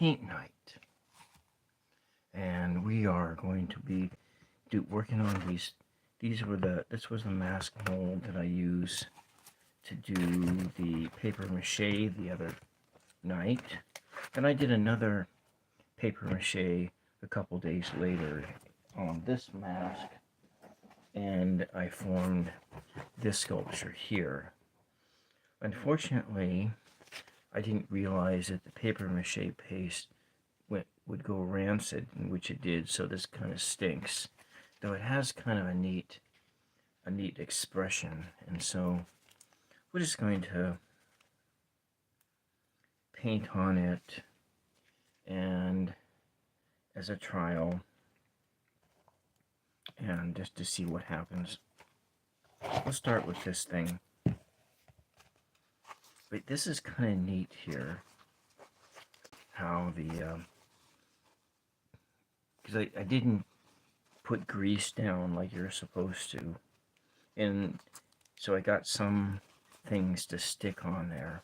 paint night, and we are going to be working on these. This was the mask mold that I used to do the paper mache the other night. And I did another paper mache a couple days later on this mask, and I formed this sculpture here. Unfortunately, I didn't realize that the paper mache paste would go rancid, which it did, so this kind of stinks. Though it has kind of a neat expression, and so we're just going to paint on it and as a trial, and just to see what happens. We'll start with this thing. But this is kind of neat here, how the because I didn't put grease down like you're supposed to, and so I got some things to stick on there,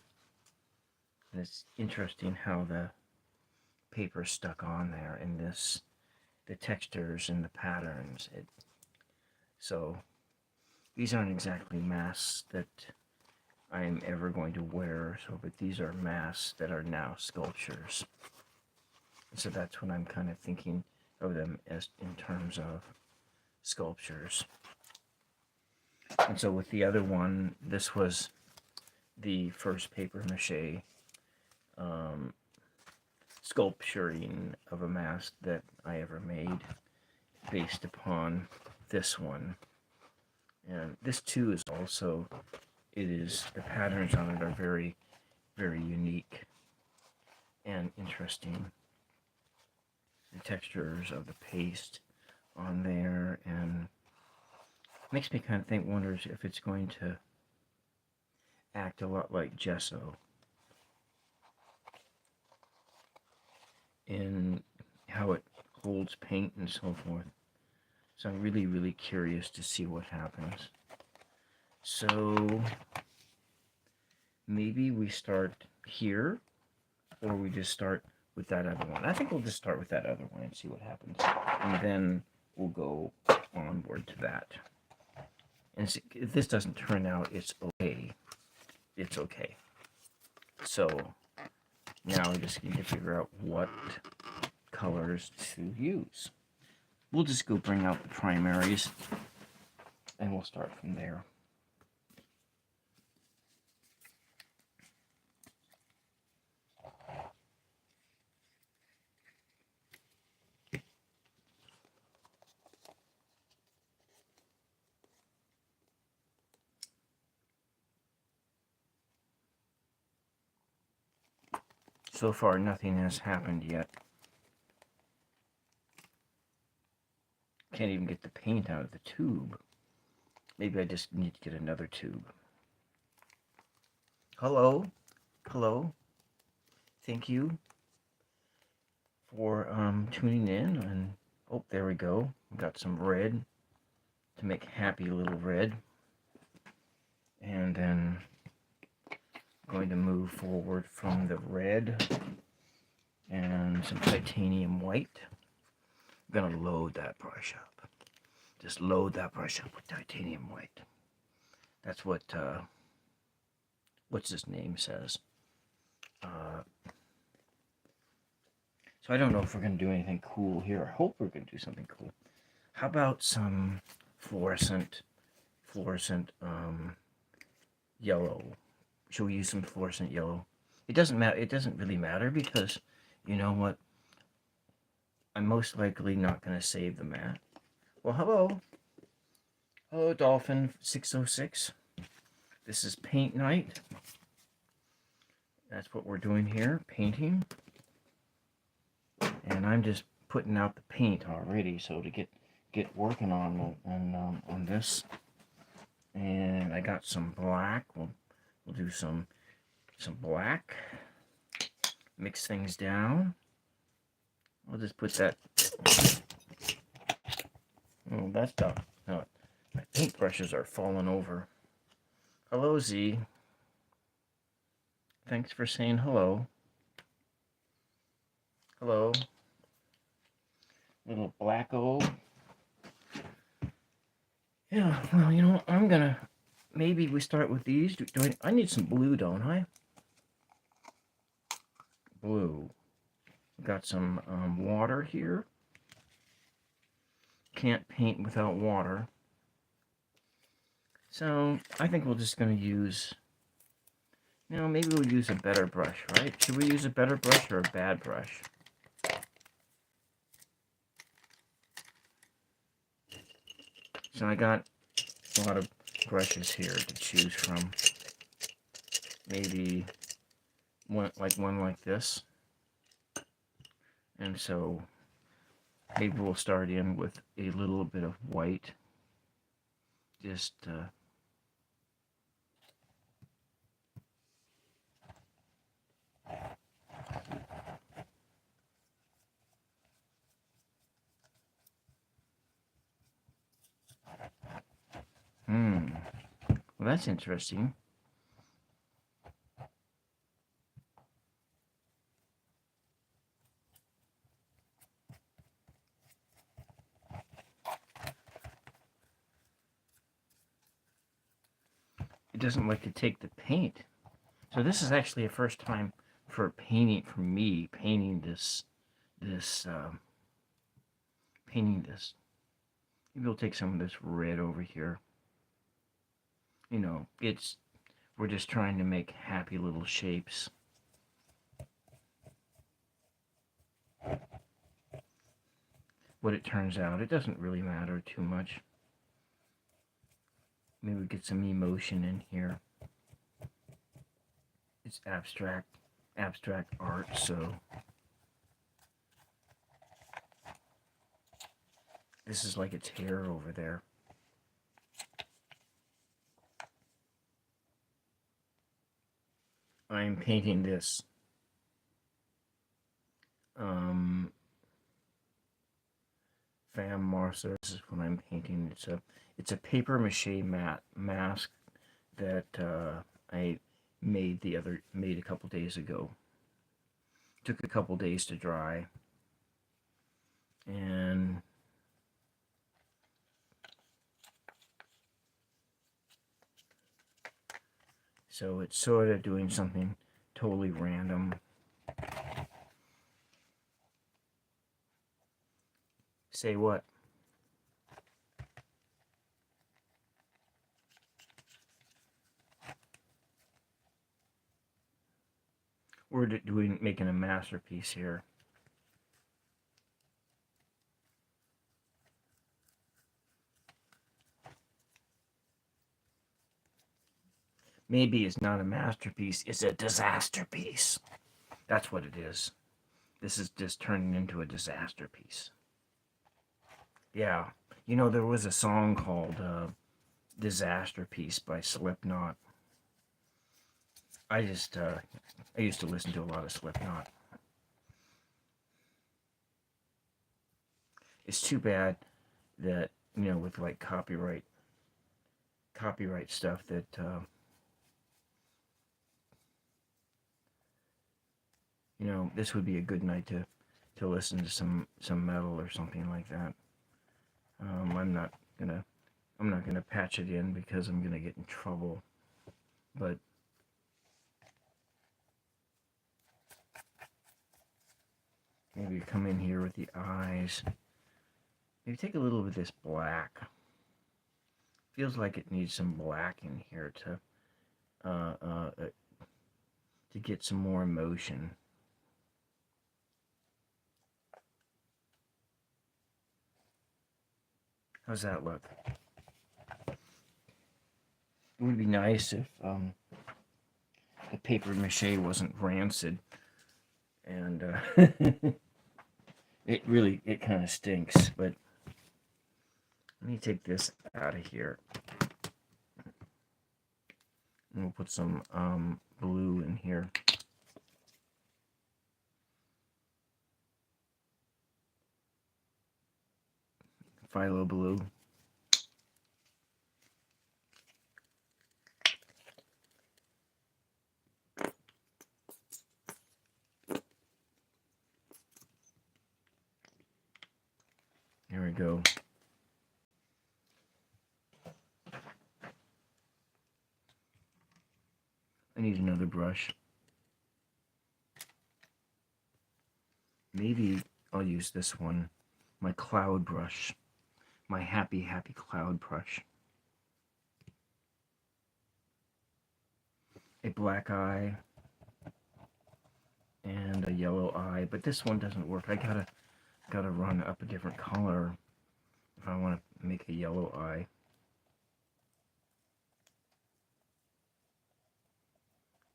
and it's interesting how the paper stuck on there, and the textures and the patterns. So these aren't exactly masks that I'm ever going to wear, but these are masks that are now sculptures. So that's what I'm kind of thinking of them as in terms of sculptures. And so with the other one, this was the first paper mache sculpturing of a mask that I ever made based upon this one. And this too is also, the patterns on it are very, very unique and interesting. The textures of the paste on there, and makes me kind of wonders if it's going to act a lot like gesso in how it holds paint and so forth. So I'm really, really curious to see what happens. So maybe we start here, or we just start with that other one. I think we'll just start with that other one and see what happens, and then we'll go onward to that. And see, if this doesn't turn out, it's okay. It's okay. So now we just need to figure out what colors to use. We'll just go bring out the primaries, and we'll start from there. So far, nothing has happened yet. Can't even get the paint out of the tube. Maybe I just need to get another tube. Hello? Hello? Thank you for tuning in. And oh, there we go. We got some red to make happy little red. And then going to move forward from the red and some titanium white. I'm going to load that brush up. Just load that brush up with titanium white. That's what, what's his name says. So I don't know if we're going to do anything cool here. I hope we're going to do something cool. How about some fluorescent yellow? Should we use some fluorescent yellow? It doesn't matter. It doesn't really matter because, you know what? I'm most likely not going to save the matte. Well, hello. Hello, Dolphin 606. This is paint night. That's what we're doing here, painting. And I'm just putting out the paint already, so to get working on this. And I got some black. We'll do some black. Mix things down. I'll just put that. Oh, that's done. No, my paintbrushes are falling over. Hello, Z. Thanks for saying hello. Hello. Little blacko. Yeah, well, you know, I'm gonna... Maybe we start with these. I need some blue, don't I? Blue. Got some water here. Can't paint without water. So, I think we're just gonna use... You know, maybe we'll use a better brush, right? Should we use a better brush or a bad brush? So I got a lot of brushes here to choose from. Maybe one like this. And so maybe we'll start in with a little bit of white. Just well, that's interesting. It doesn't like to take the paint. So this is actually a first time for painting, for me, painting this. Maybe we'll take some of this red over here. You know, we're just trying to make happy little shapes. What it turns out, it doesn't really matter too much. Maybe we get some emotion in here. It's abstract art, so this is like its hair over there. I'm painting this Femme Marcer. This is what I'm painting. It's a paper mache mask that I made a couple days ago. Took a couple days to dry, and so it's sort of doing something totally random. Say what? We're making a masterpiece here. Maybe it's not a masterpiece, it's a disaster piece. That's what it is. This is just turning into a disaster piece. Yeah. You know, there was a song called Disaster Piece by Slipknot. I used to listen to a lot of Slipknot. It's too bad that, you know, with like copyright stuff that you know, this would be a good night to listen to some metal or something like that. I'm not gonna patch it in because I'm gonna get in trouble. But maybe come in here with the eyes. Maybe take a little bit of this black. Feels like it needs some black in here to get some more emotion. How's that look? It would be nice if the paper mache wasn't rancid, and it kind of stinks. But let me take this out of here, and we'll put some blue in here. Phthalo blue. Here we go. I need another brush. Maybe I'll use this one, my cloud brush, my happy cloud brush. A black eye and a yellow eye, but this one doesn't work. I gotta run up a different color if I want to make a yellow eye.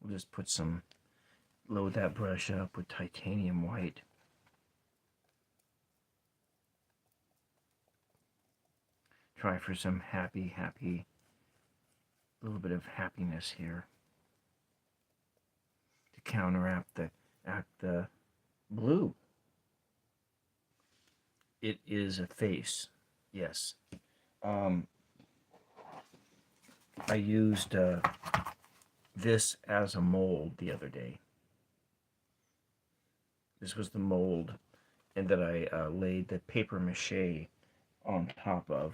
We'll just put some, load that brush up with titanium white. Try for some happy, a little bit of happiness here to counteract the blue. It is a face, yes. I used this as a mold the other day. This was the mold, and that I laid the paper mache on top of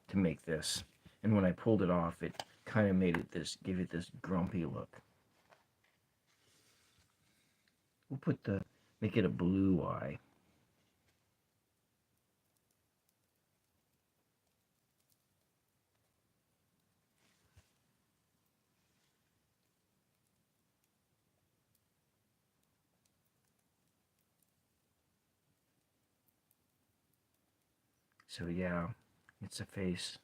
to make this. And when I pulled it off, it kind of made it give it this grumpy look. We'll make it a blue eye. So yeah, it's a face.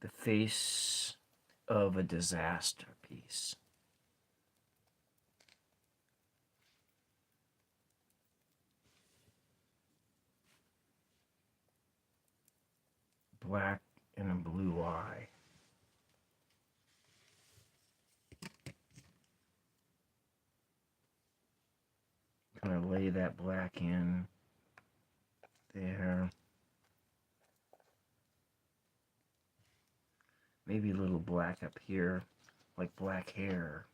The face of a disaster piece. Black and a blue eye. Kind of lay that black in there. Maybe a little black up here, like black hair.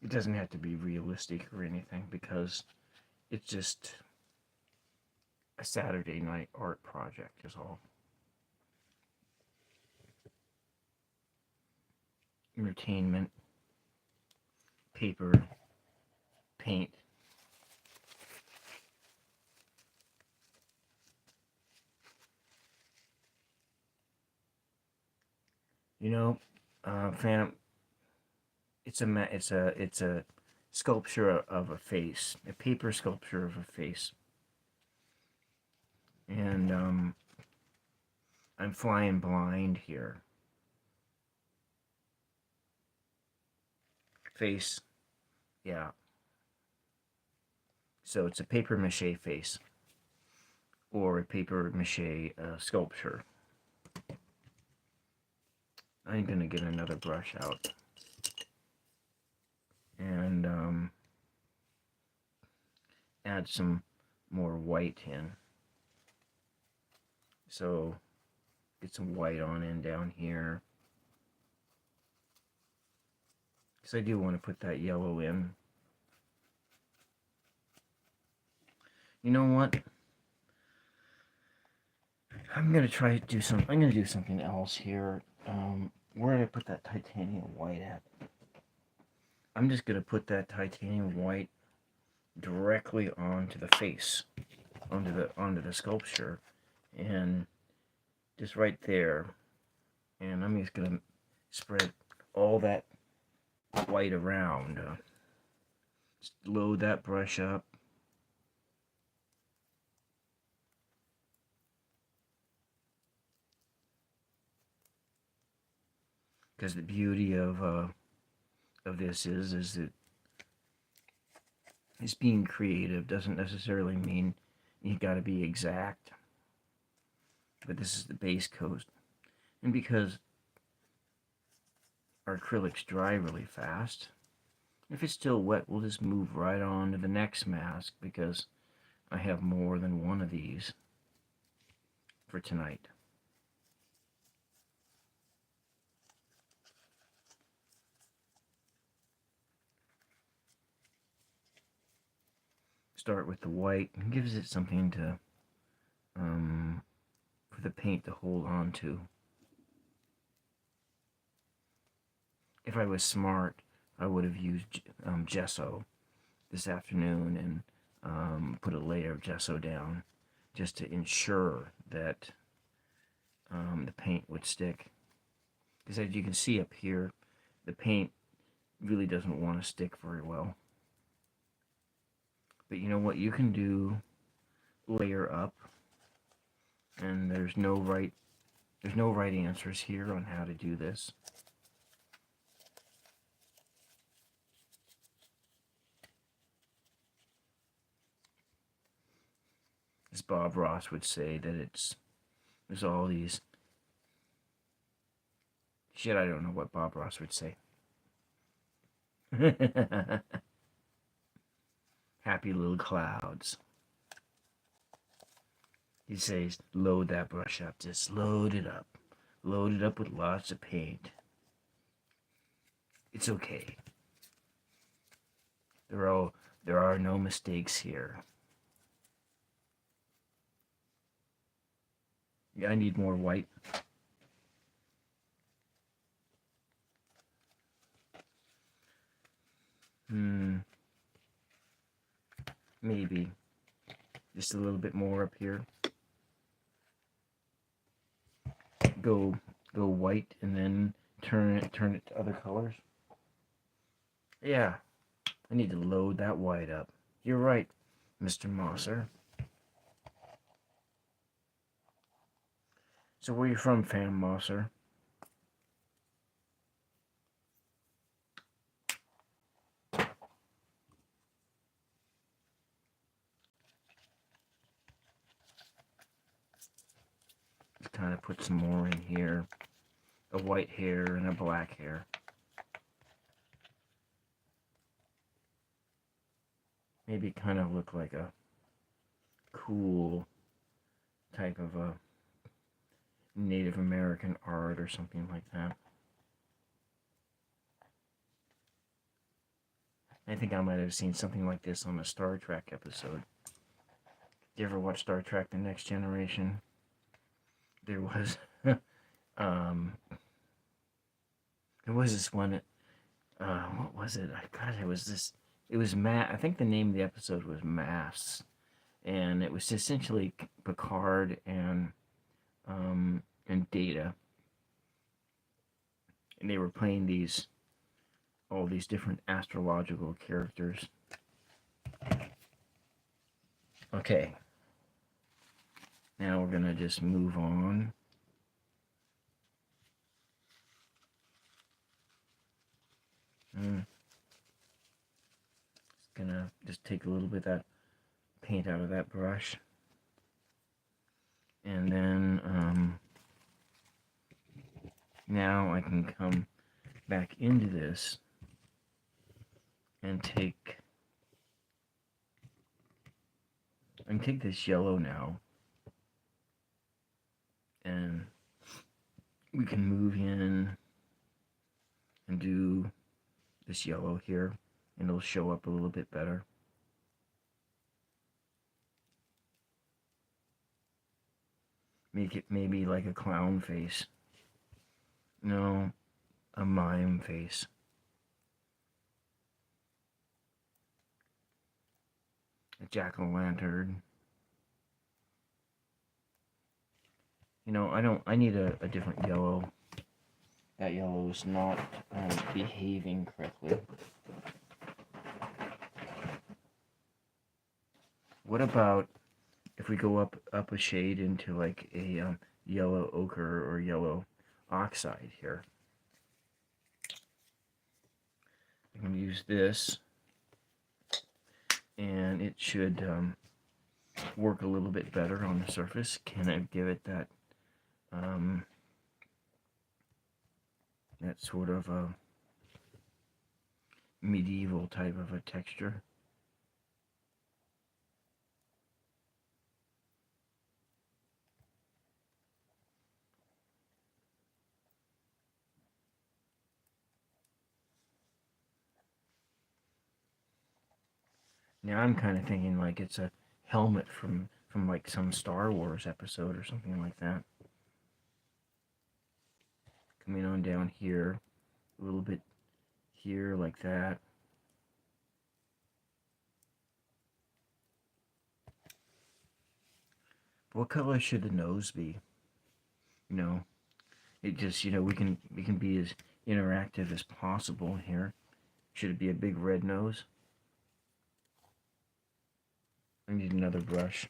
It doesn't have to be realistic or anything, because it's just a Saturday night art project is all. Entertainment, paper, paint. You know, fam, it's a sculpture of a face, a paper sculpture of a face. And I'm flying blind here. Face, yeah. So it's a paper mache face, or a paper mache sculpture. I'm gonna get another brush out and add some more white in. So get some white on in down here, because I do want to put that yellow in. You know what? I'm gonna try to do some. I'm gonna do something else here. Where did I put that titanium white at? I'm just gonna put that titanium white directly onto the face, onto the sculpture, and just right there. And I'm just gonna spread all that white around. Just load that brush up. Because the beauty of this is that being creative doesn't necessarily mean you got to be exact. But this is the base coat, and because our acrylics dry really fast, if it's still wet, we'll just move right on to the next mask, because I have more than one of these for tonight. Start with the white. It gives it something to for the paint to hold on to. If I was smart, I would have used gesso this afternoon and put a layer of gesso down just to ensure that the paint would stick. Because as you can see up here, the paint really doesn't want to stick very well. But you know what? You can do layer up, and there's no right answers here on how to do this. As Bob Ross would say, that there's all these shit. I don't know what Bob Ross would say. Happy little clouds. He says, load that brush up. Just load it up. Load it up with lots of paint. It's okay. There are no mistakes here. Yeah, I need more white. Maybe just a little bit more up here. Go white and then turn it to other colors. Yeah, I need to load that white up. You're right, Mr. Mosser. So where are you from, Fan Mosser? Just kind of put some more in here. A white hair and a black hair. Maybe kind of look like a cool type of a Native American art or something like that. I think I might have seen something like this on a Star Trek episode. Did you ever watch Star Trek The Next Generation? There was there was this one, what was it? It was I think the name of the episode was Mass, and it was essentially Picard and Data, and they were playing all these different astrological characters. Okay, now we're gonna just move on. Just gonna take a little bit of that paint out of that brush, and then now I can come back into this and take this yellow now, and we can move in and do this yellow here, and it'll show up a little bit better. Make it maybe like a clown face. No, a mime face. A jack-o'-lantern. You know, I need a different yellow. That yellow is not behaving correctly. What about if we go up a shade into like a yellow ochre or yellow oxide here? I can use this, and it should work a little bit better on the surface. Can I give it that that sort of a medieval type of a texture? Now I'm kind of thinking like it's a helmet from like some Star Wars episode or something like that. Coming on down here, a little bit here like that. What color should the nose be? You know, it just, we can be as interactive as possible here. Should it be a big red nose? I need another brush.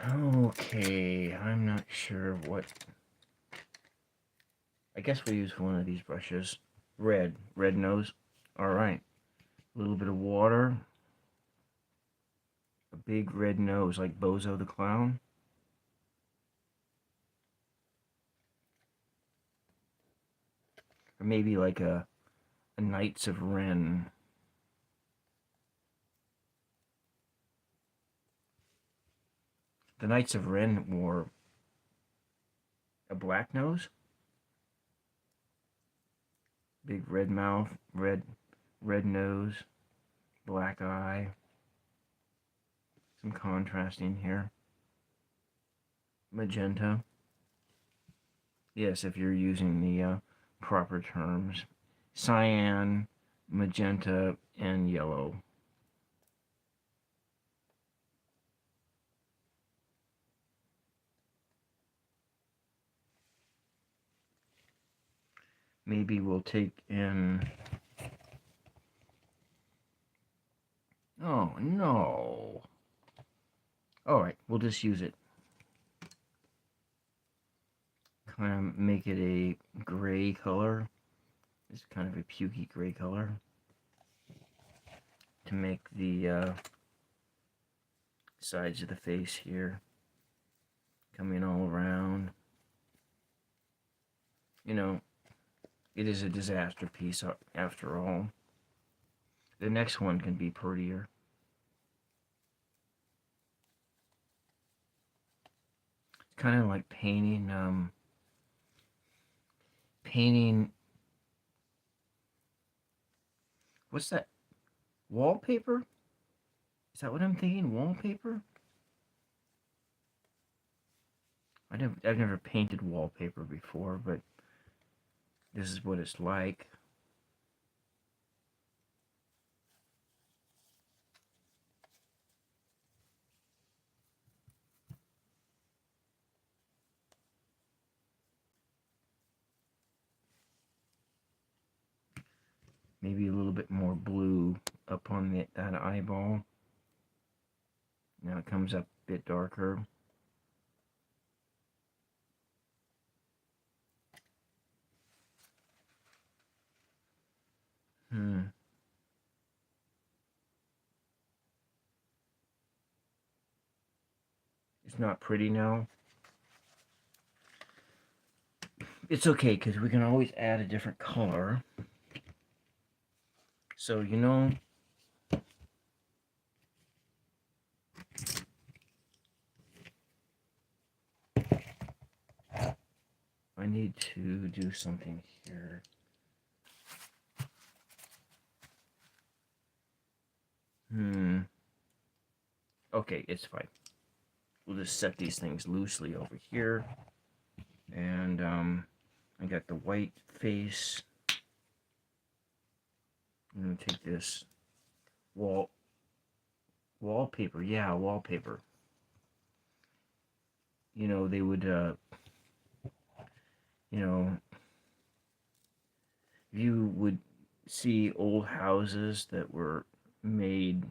Okay, I'm not sure what. I guess we'll use one of these brushes. Red nose. Alright. A little bit of water. A big red nose like Bozo the Clown. Or maybe like a Knights of Ren. The Knights of Ren wore a black nose. Big red mouth, red nose, black eye. Some contrasting here. Magenta. Yes, if you're using the proper terms. Cyan, magenta, and yellow. Maybe we'll take in... Oh, no. Alright, we'll just use it. Kind of make it a gray color. It's kind of a pukey gray color. To make the sides of the face here coming all around. You know, it is a disaster piece after all. The next one can be prettier. It's kind of like painting, what's that? Wallpaper? Is that what I'm thinking? Wallpaper? I've never painted wallpaper before, but this is what it's like. Maybe a little bit more blue up on that eyeball. Now it comes up a bit darker. It's not pretty now. It's okay, because we can always add a different color. So, I need to do something here. Okay, it's fine. We'll just set these things loosely over here. And I got the white face. I'm going to take this wallpaper. Yeah, wallpaper. They would, you would see old houses that were made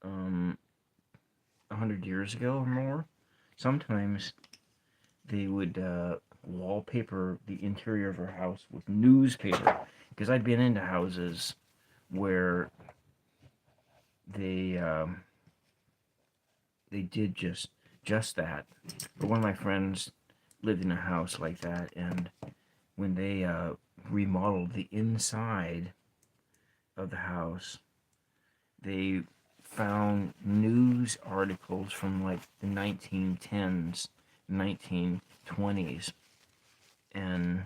100 years ago or more. Sometimes they would wallpaper the interior of her house with newspaper, because I'd been into houses where they did just that. But one of my friends lived in a house like that, and when they remodeled the inside of the house, they found news articles from like the 1910s 1920s, and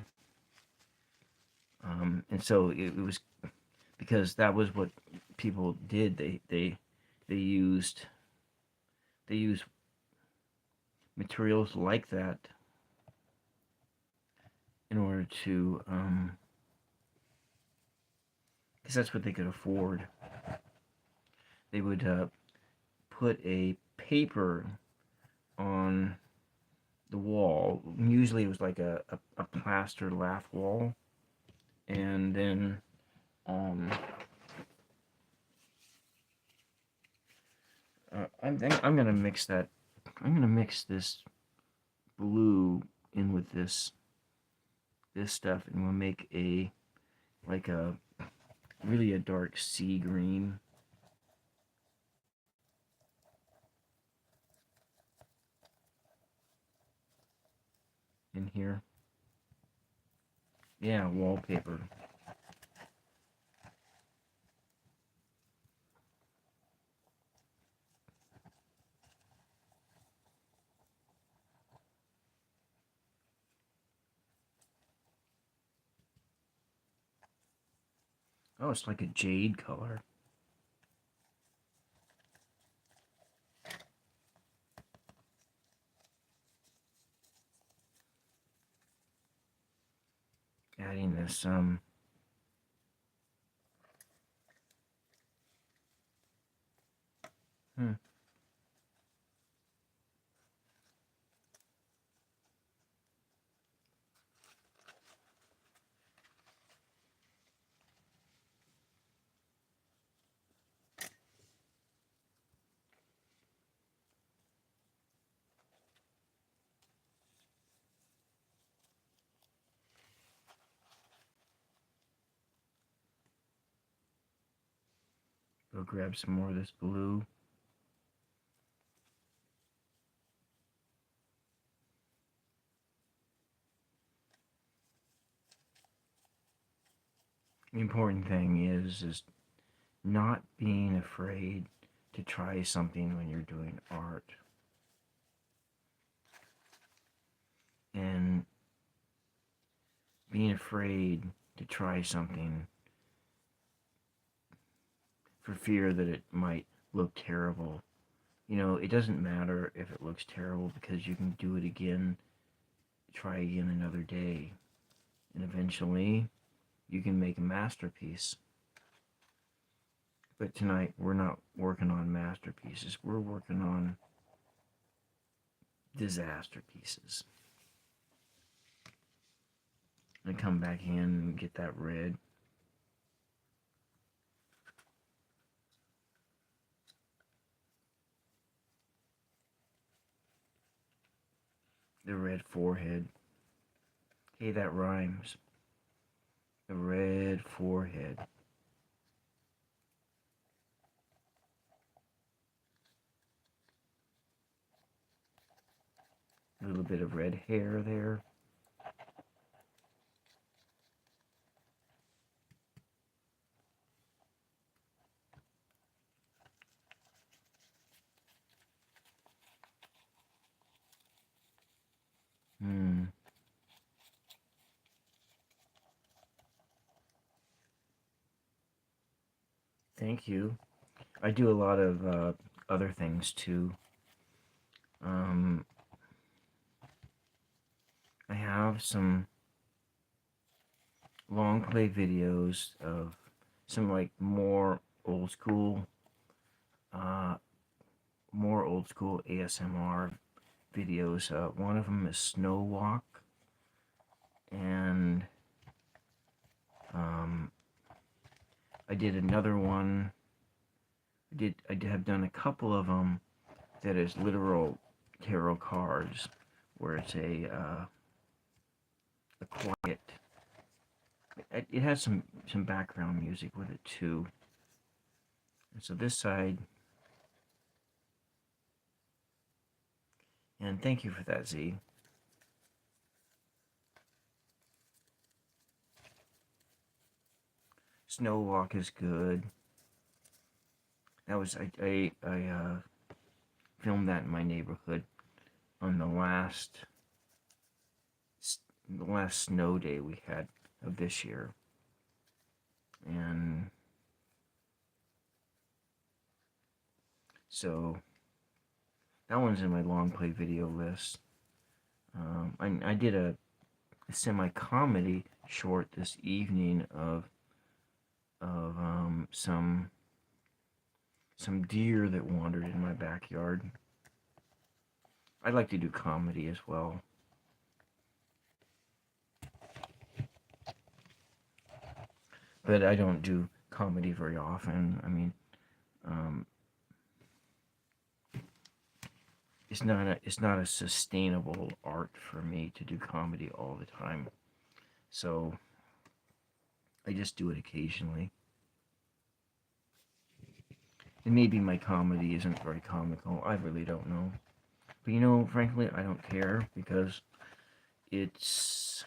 so it was because that was what people did. They used they used materials like that in order to because that's what they could afford. They would put a paper on the wall. Usually it was like a plaster lath wall, and then I think I'm gonna mix that. I'm gonna mix this blue in with this stuff, and we'll make a like a really a dark sea green in here. Yeah, wallpaper. Oh, it's like a jade color. Adding this Go grab some more of this blue. The important thing is not being afraid to try something when you're doing art. And being afraid to try something for fear that it might look terrible. You know, it doesn't matter if it looks terrible because you can do it again, try again another day, and eventually you can make a masterpiece. But tonight we're not working on masterpieces, we're working on disaster pieces. And come back in and get that red. The red forehead. Hey, that rhymes. The red forehead. A little bit of red hair there. Thank you. I do a lot of other things too. I have some long play videos of some like uh, more old school ASMR videos. One of them is Snow Walk, and I did another one. I have done a couple of them that is literal tarot cards, where it's a quiet. It has some background music with it too. And so this side, and thank you for that, Z. Snow Walk is good. That was I filmed that in my neighborhood on the last snow day we had of this year. And so that one's in my long play video list. I did a semi-comedy short this evening of some deer that wandered in my backyard. I like to do comedy as well. But I don't do comedy very often. I mean, it's not a sustainable art for me to do comedy all the time. So I just do it occasionally. And maybe my comedy isn't very comical. I really don't know. But you know, frankly, I don't care, because it's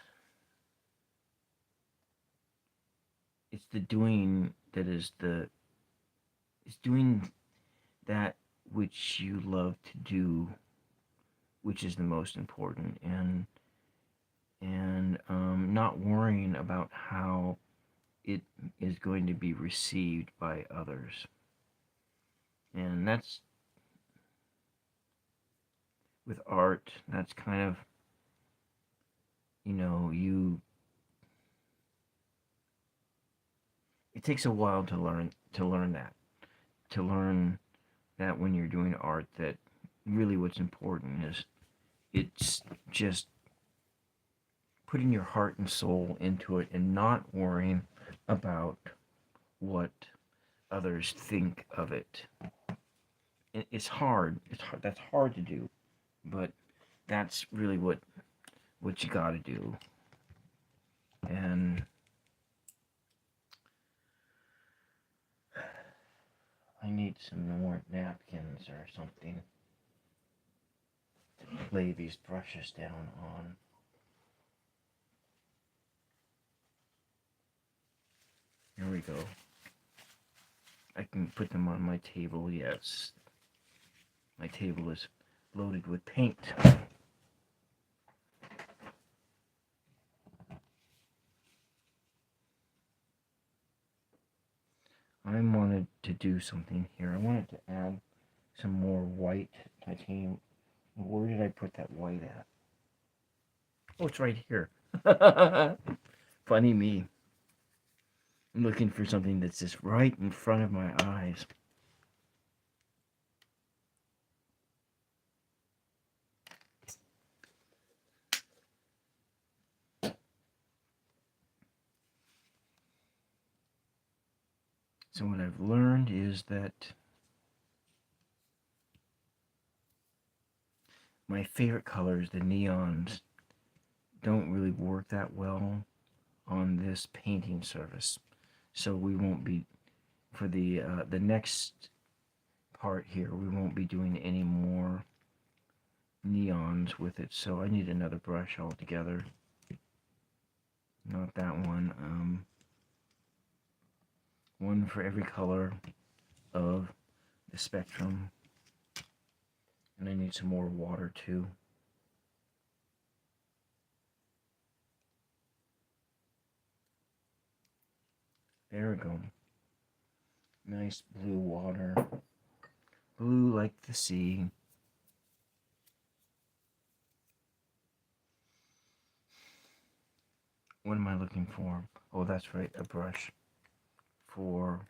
the doing that is it's doing that which you love to do, which is the most important, and not worrying about how it is going to be received by others. And that's, with art, that's kind of, you know, it takes a while to learn that when you're doing art, that really what's important is it's just putting your heart and soul into it and not worrying about what others think of it. It's hard. That's hard to do, but that's really what you got to do. And I need some more napkins or something to lay these brushes down on. Here we go. I can put them on my table, yes. My table is loaded with paint. I wanted to do something here. I wanted to add some more white titanium. Where did I put that white at? Oh, it's right here. Funny me. I'm looking for something that's just right in front of my eyes. So what I've learned is that my favorite colors, the neons, don't really work that well on this painting surface. So we won't be, for the next part here, we won't be doing any more neons with it. So I need another brush altogether. Not that one. One for every color of the spectrum. And I need some more water too. There we go. Nice blue water. Blue like the sea. What am I looking for? Oh, that's right, a brush for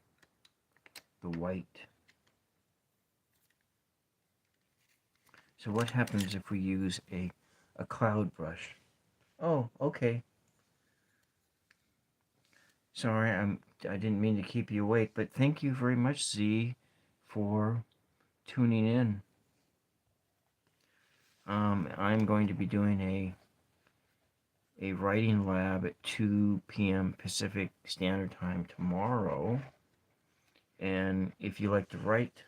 the white. So what happens if we use a cloud brush? Oh, okay. Sorry, I didn't mean to keep you awake, but thank you very much, Z, for tuning in. I'm going to be doing a writing lab at 2 p.m. Pacific Standard Time tomorrow. And if you like to write,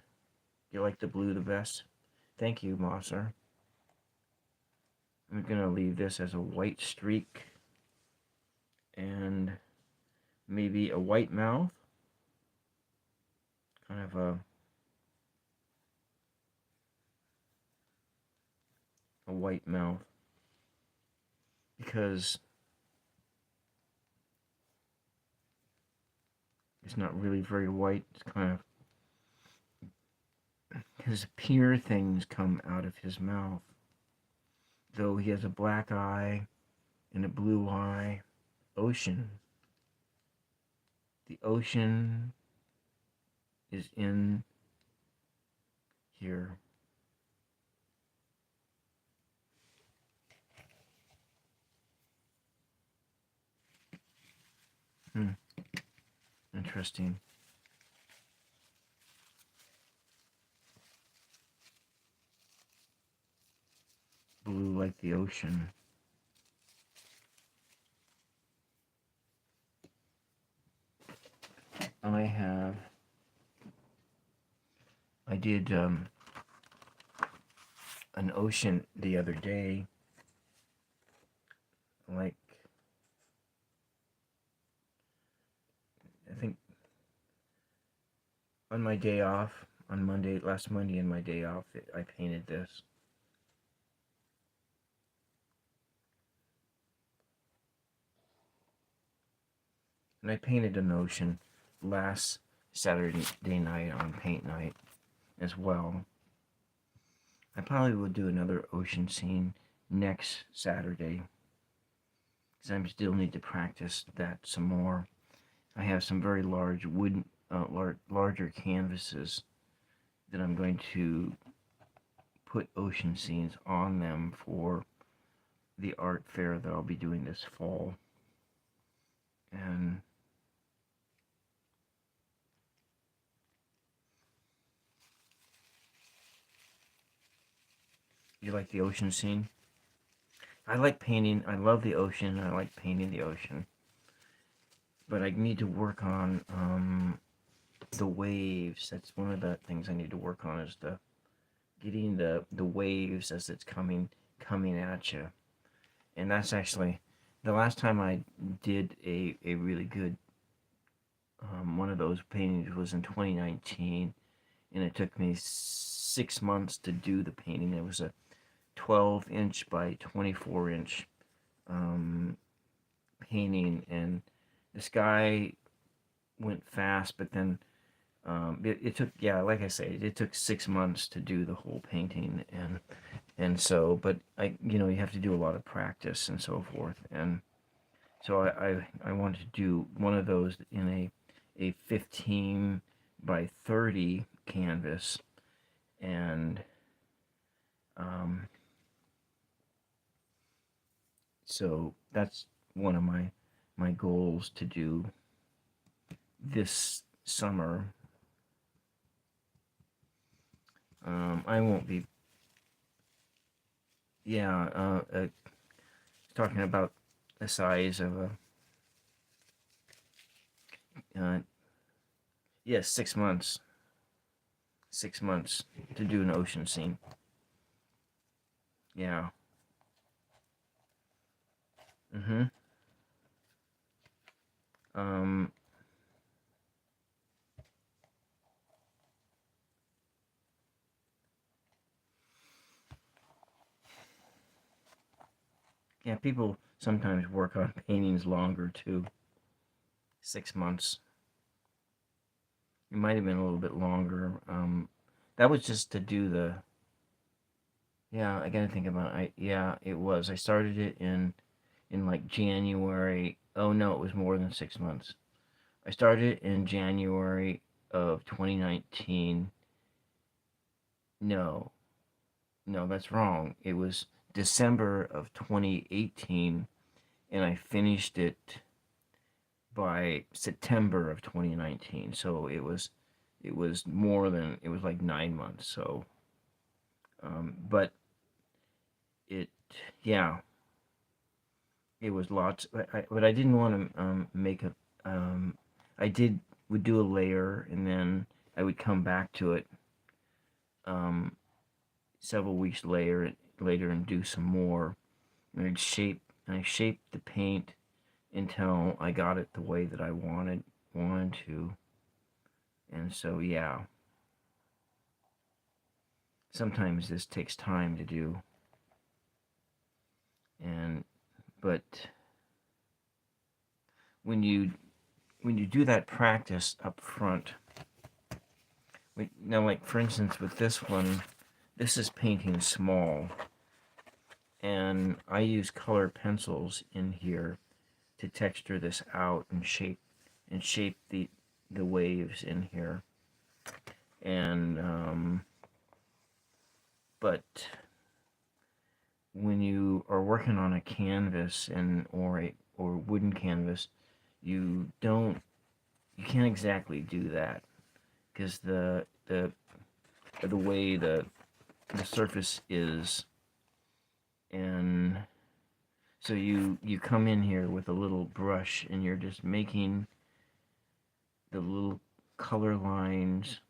you like the blue the best. Thank you, Mosser. I'm going to leave this as a white streak and maybe a white mouth. Kind of a white mouth, because it's not really very white. It's kind of, his pure things come out of his mouth. Though he has a black eye and a blue eye. Ocean. The ocean is in here. Interesting. Blue like the ocean. I did an ocean the other day, like, I think on my day off, on Monday, last Monday and my day off, I painted this. And I painted an ocean last Saturday night on paint night as well. I probably will do another ocean scene next Saturday, because I still need to practice that some more. I have some very large wooden, larger canvases that I'm going to put ocean scenes on them for the art fair that I'll be doing this fall. And you like the ocean scene? I like painting. I love the ocean. I like painting the ocean. But I need to work on the waves. That's one of the things I need to work on, is getting the waves as it's coming at you. And that's actually the last time I did a really good one of those paintings was in 2019, and it took me 6 months to do the painting. It was a 12-inch by 24-inch painting, and the sky went fast, but then it took, yeah, like I say, it took 6 months to do the whole painting, and so, but you have to do a lot of practice and so forth, and so I wanted to do one of those in a 15 by 30 canvas, and so that's one of my goals to do this summer. I won't be, yeah, talking about the size of a, yes, 6 months. 6 months to do an ocean scene. Yeah. Um, yeah, people sometimes work on paintings longer too. 6 months. It might have been a little bit longer. That was just to do the. Yeah, I gotta think about it. Yeah, it was. I started it in like January. Oh no, it was more than 6 months. I started it in January of 2019. No, that's wrong. It was December of 2018, and I finished it by September of 2019. So it was more than, it was like 9 months. So, but it, yeah, it was lots. But I didn't want to make a. Would do a layer, and then I would come back to it several weeks later and do some more. And I shaped the paint until I got it the way that I wanted to. And so, yeah, sometimes this takes time to do. And but when you do that practice up front, now like for instance with this one, this is painting small, and I use color pencils in here to texture this out and shape the waves in here. And but when you are working on a canvas or wooden canvas, you can't exactly do that because the way the surface is. And so you come in here with a little brush and you're just making the little color lines.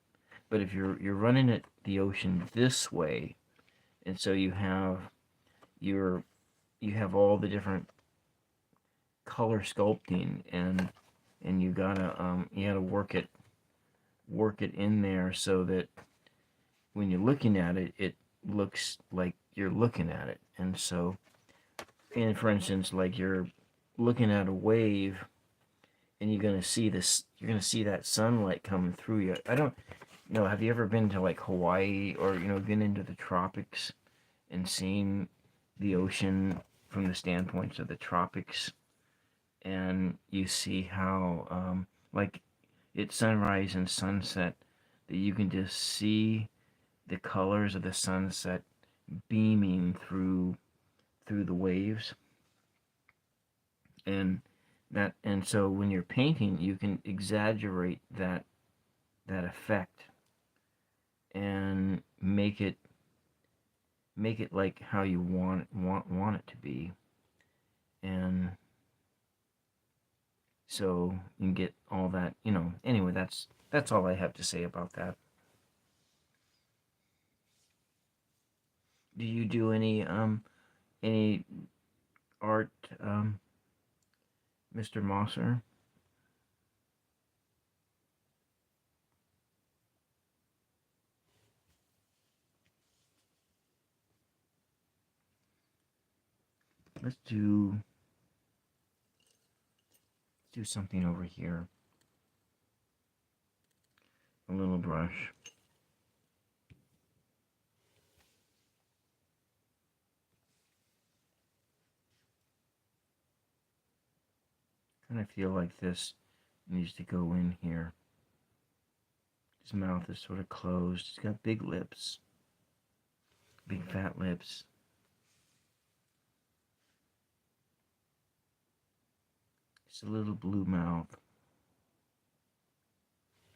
But if you're running the ocean this way, and so you have all the different color sculpting, and you gotta work it in there so that when you're looking at it, it looks like you're looking at it. And so, and for instance, like you're looking at a wave, and you're gonna see that sunlight coming through you. I don't know. Have you ever been to like Hawaii, or been into the tropics and seen the ocean from the standpoints of the tropics? And you see how like it's sunrise and sunset, that you can just see the colors of the sunset beaming through the waves. And so when you're painting, you can exaggerate that effect and make it like how you want it to be. And so you can get all that, anyway. That's all I have to say about that. Do you do any art, Mr. Mosser? Let's do something over here. A little brush. Kind of feel like this needs to go in here. His mouth is sort of closed. He's got big lips. Big fat lips. It's a little blue mouth.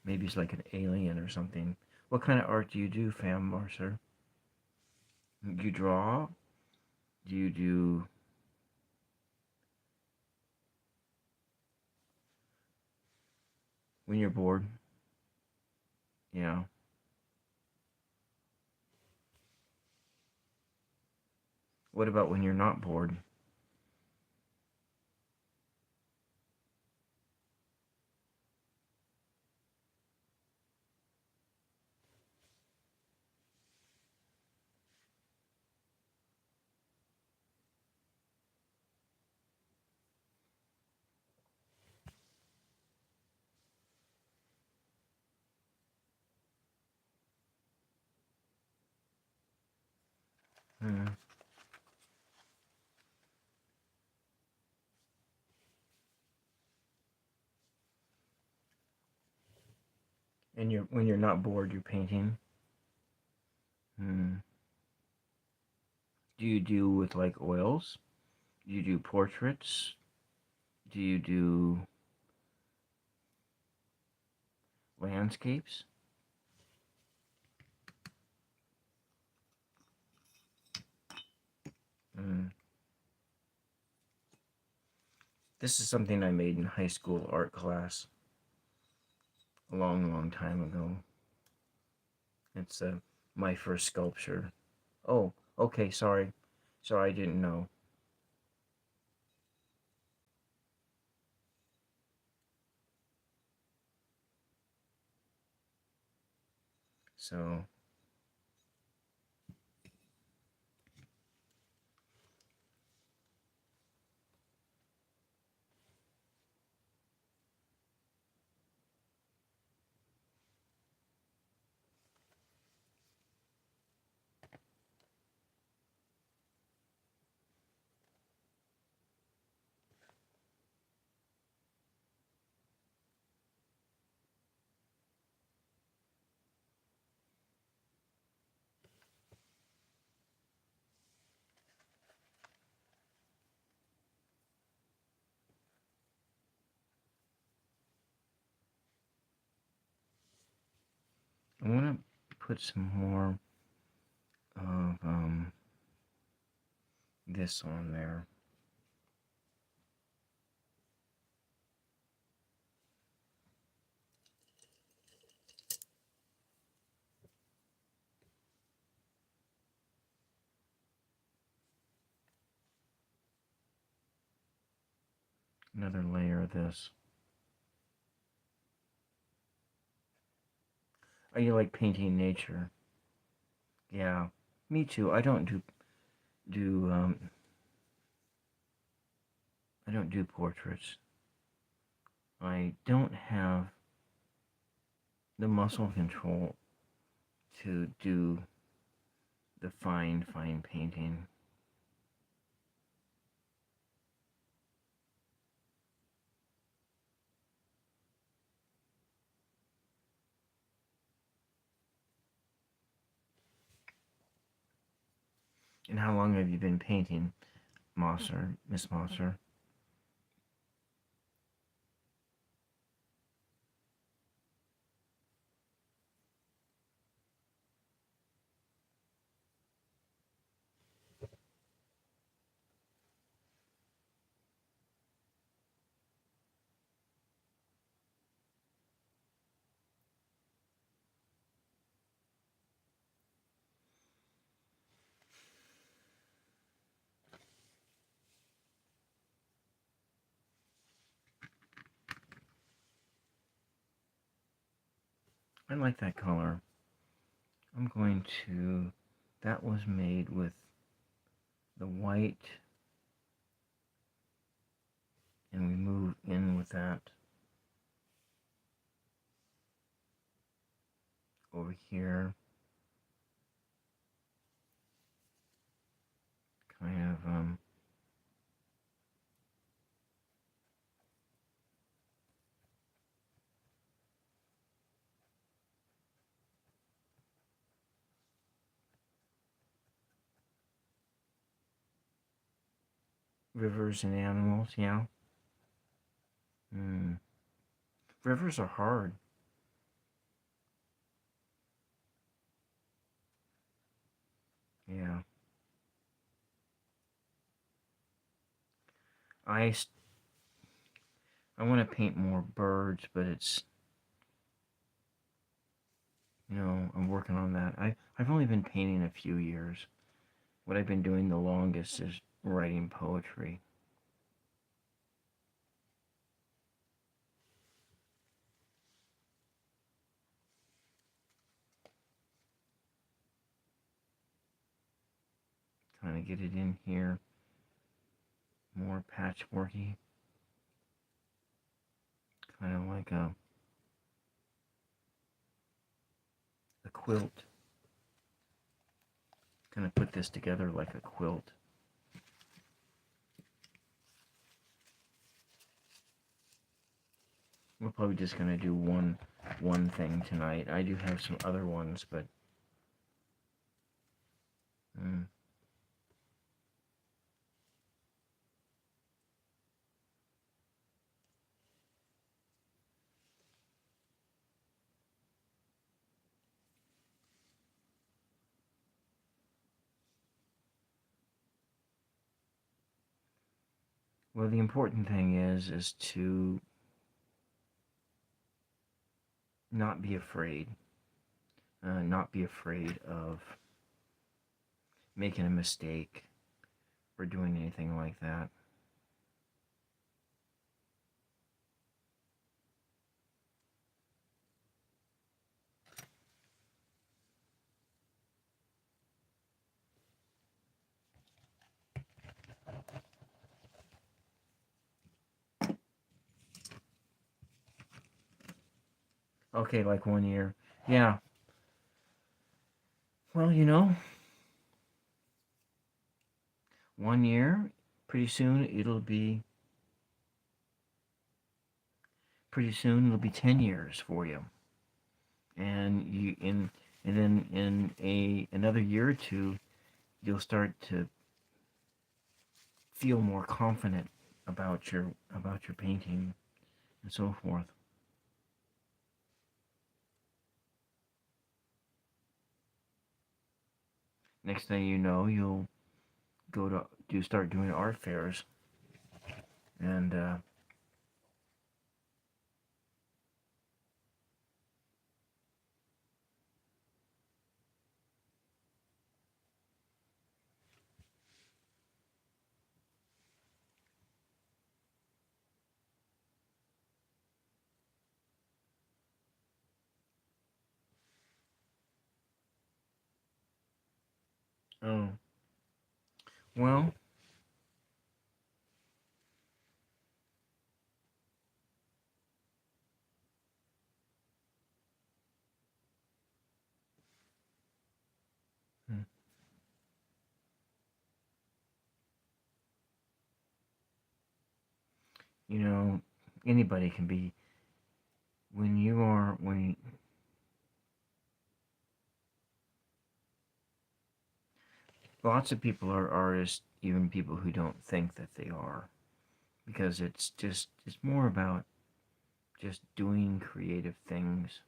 Maybe he's like an alien or something. What kind of art do you do, Fam Marcer? Do you draw? Do you do... when you're bored? Yeah. What about when you're not bored? Hmm. And when you're not bored, you're painting? Hmm. Do you do with like oils? Do you do portraits? Do you do landscapes? Hmm. This is something I made in high school art class a long, long time ago. It's my first sculpture. Oh, okay, sorry. Sorry, I didn't know. So, I want to put some more of this on there. Another layer of this. Oh, you like painting nature? Yeah, me too. I don't do portraits. I don't have the muscle control to do the fine painting. And how long have you been painting, Mosser, Miss Mosser? I like that color. I'm going to, that was made with the white, and we move in with that over here. Kind of, rivers and animals, yeah. Rivers are hard. Yeah. I want to paint more birds, but it's, I'm working on that. I've only been painting a few years. What I've been doing the longest is writing poetry. Kind of get it in here. More patchworky. Kind of like a quilt. Gonna put this together like a quilt. We're probably just gonna do one thing tonight. I do have some other ones, but well, the important thing is to not be afraid. Not be afraid of making a mistake or doing anything like that. Okay, like 1 year. Yeah. Well, 1 year, pretty soon it'll be 10 years for you. And then in another year or two, you'll start to feel more confident about your painting and so forth. next thing you know, you'll start doing art fairs, and oh, well, hmm, you know, anybody can be when you are when lots of people are artists, even people who don't think that they are, because it's more about just doing creative things,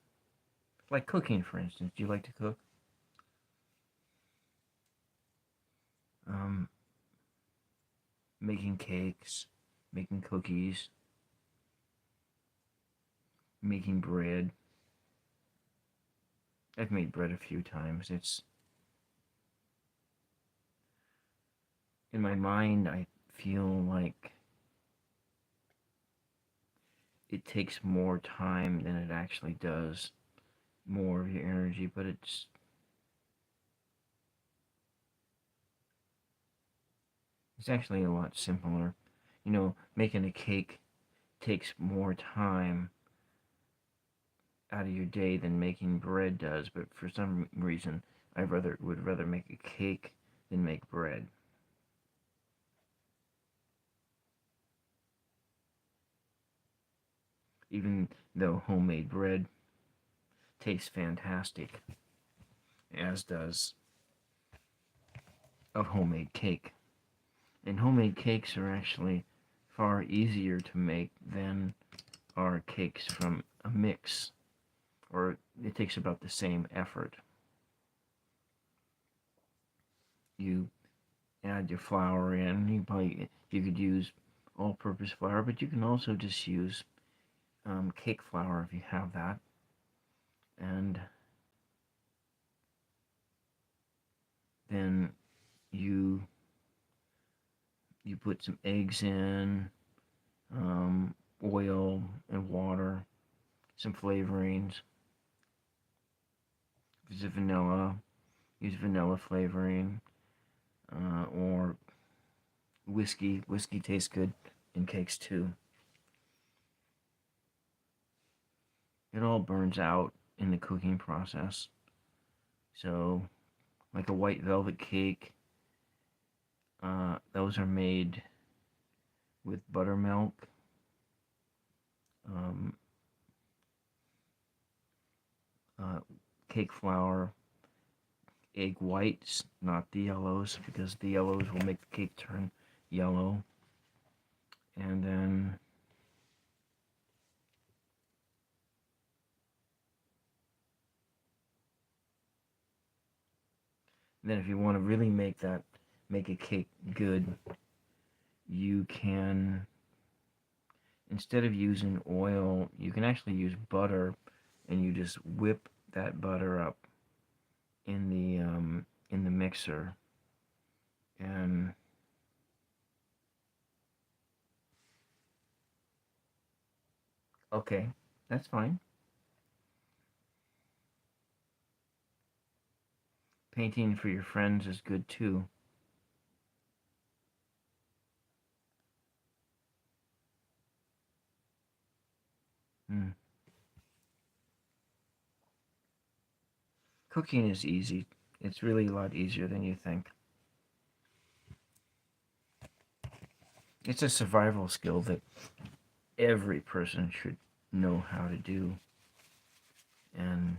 like cooking, for instance. Do you like to cook? Um, Making cakes, making cookies, making bread. I've made bread a few times. It's in my mind. I feel like it takes more time than it actually does, more of your energy, but it's actually a lot simpler. Making a cake takes more time out of your day than making bread does, but for some reason I would rather make a cake than make bread. Even though homemade bread tastes fantastic, as does a homemade cake. And homemade cakes are actually far easier to make than are cakes from a mix, or it takes about the same effort. You add your flour in. You could use all-purpose flour, but you can also just use cake flour if you have that, and then you you put some eggs in, oil and water, some flavorings. If it's vanilla, use vanilla flavoring, or whiskey. Whiskey tastes good in cakes too. It all burns out in the cooking process. So, like a white velvet cake, those are made with buttermilk, um, uh, cake flour, egg whites, not the yellows, because the yellows will make the cake turn yellow. And then if you want to really make a cake good, you can, instead of using oil, you can actually use butter, and you just whip that butter up in the mixer, and okay, that's fine. Painting for your friends is good too. Mm. Cooking is easy. It's really a lot easier than you think. It's a survival skill that every person should know how to do. And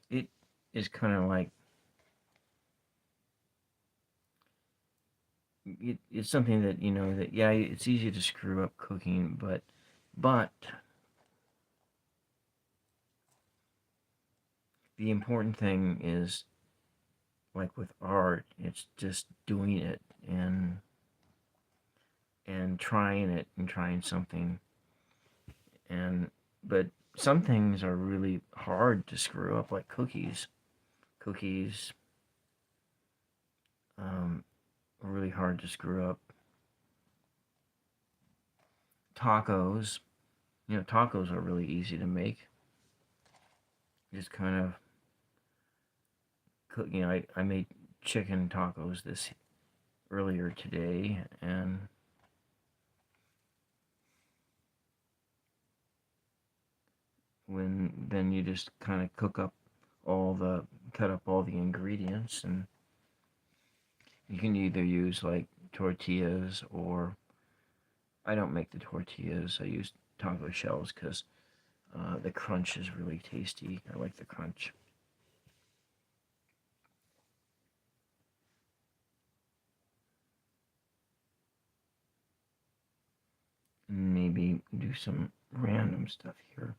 it is kind of like it's something that, you know, that, yeah, it's easy to screw up cooking, but the important thing is, like with art, it's just doing it and trying it and trying something. And but some things are really hard to screw up, like cookies. Cookies are really hard to screw up. Tacos, you know, tacos are really easy to make. Just kind of cook. You know, I made chicken tacos this earlier today, and when then you just kind of cut up all the ingredients, and you can either use like tortillas, or I don't make the tortillas. I use taco shells because the crunch is really tasty. I like the crunch. Maybe do some random stuff here.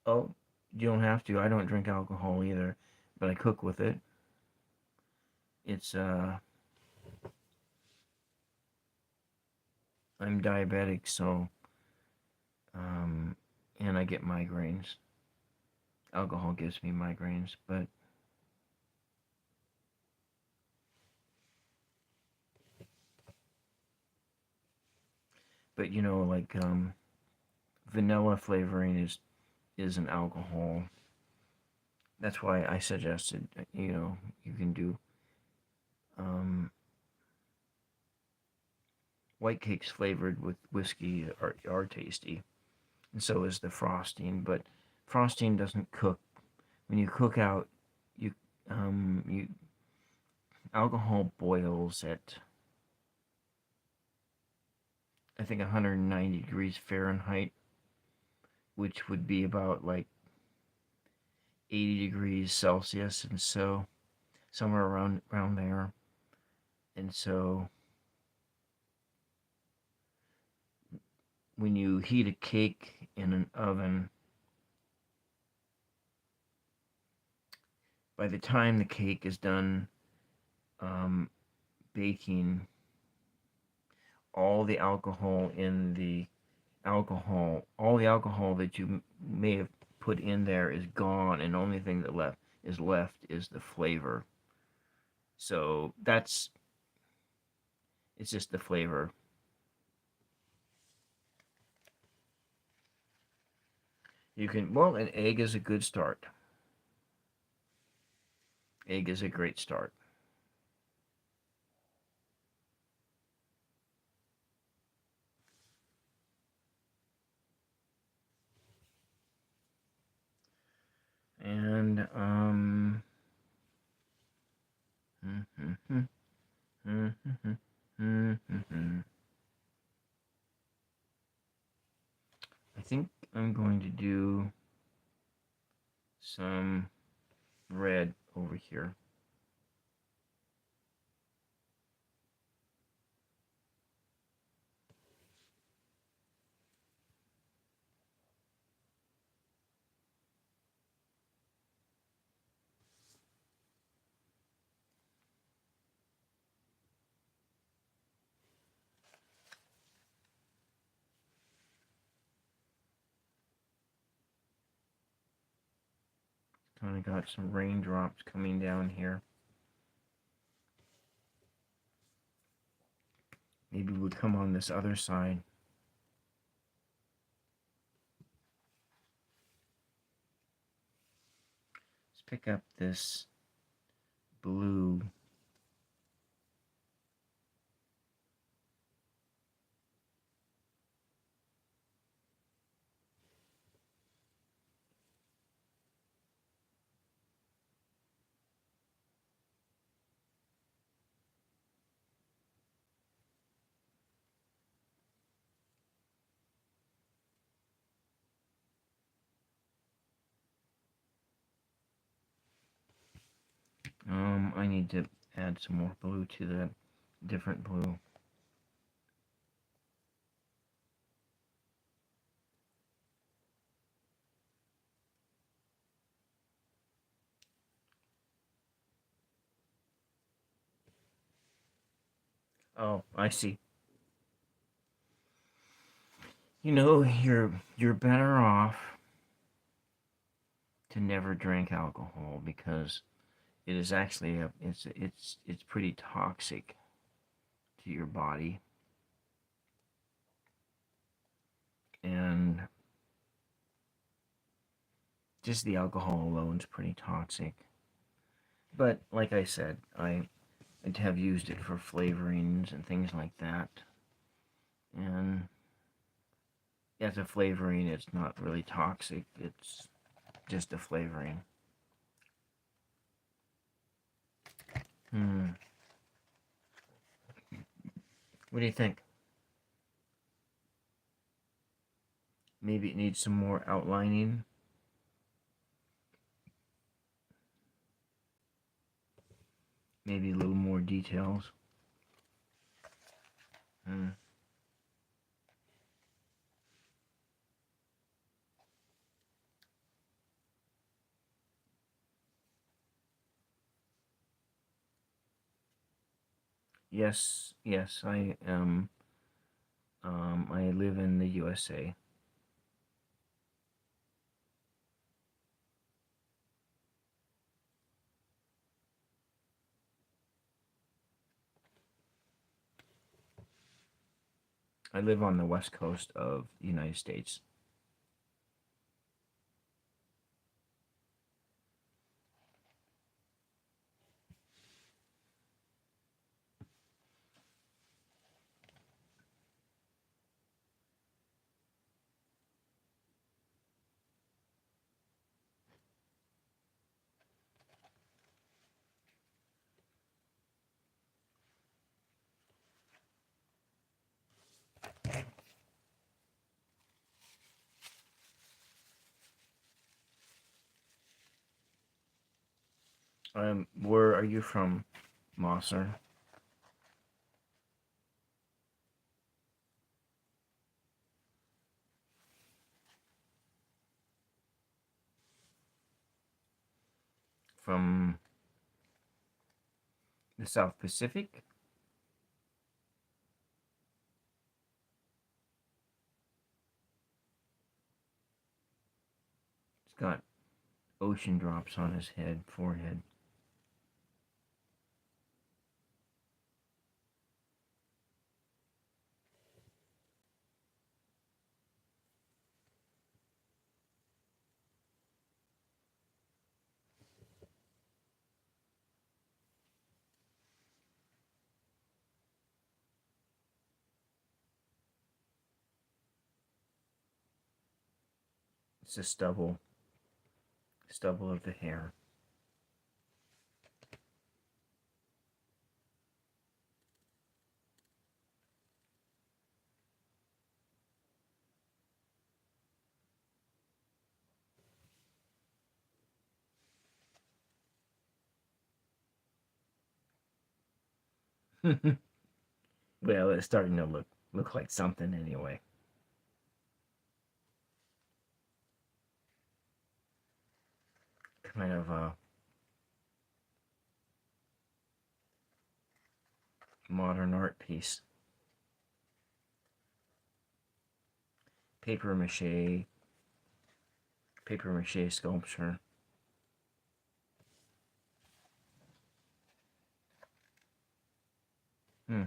Oh, you don't have to. I don't drink alcohol either, but I cook with it. It's I'm diabetic, so and I get migraines. Alcohol gives me migraines, but you know, like vanilla flavoring is an alcohol. That's why I suggested, you know, you can do white cakes flavored with whiskey are tasty, and so is the frosting. But frosting doesn't cook. When you cook out, you you alcohol boils at, I think, 190 degrees Fahrenheit, which would be about like 80 degrees Celsius, and so somewhere around there. And so when you heat a cake in an oven, by the time the cake is done baking, all the alcohol in the all the alcohol that you may have put in there is gone, and the only thing that left is the flavor. So it's just the flavor. You can, well, an egg is a good start. Egg is a great start. And I think I'm going to do some red over here. Kind of got some raindrops coming down here. Maybe we'll come on this other side. Let's pick up this blue. I need to add some more blue to that different blue. Oh, I see. You know, you're better off to never drink alcohol because it is actually it's pretty toxic to your body, and just the alcohol alone is pretty toxic. But like I said, I have used it for flavorings and things like that, and as a flavoring, it's not really toxic. It's just a flavoring. Hmm. What do you think? Maybe it needs some more outlining. Maybe a little more details. Hmm. Yes, yes, I am. I live in the USA. I live on the west coast of the United States. Where are you from, Mosser? From the South Pacific? It's got ocean drops on his forehead. It's the stubble of the hair. Well, it's starting to look like something anyway. Kind of a modern art piece. Paper mache, paper mache sculpture. Hmm.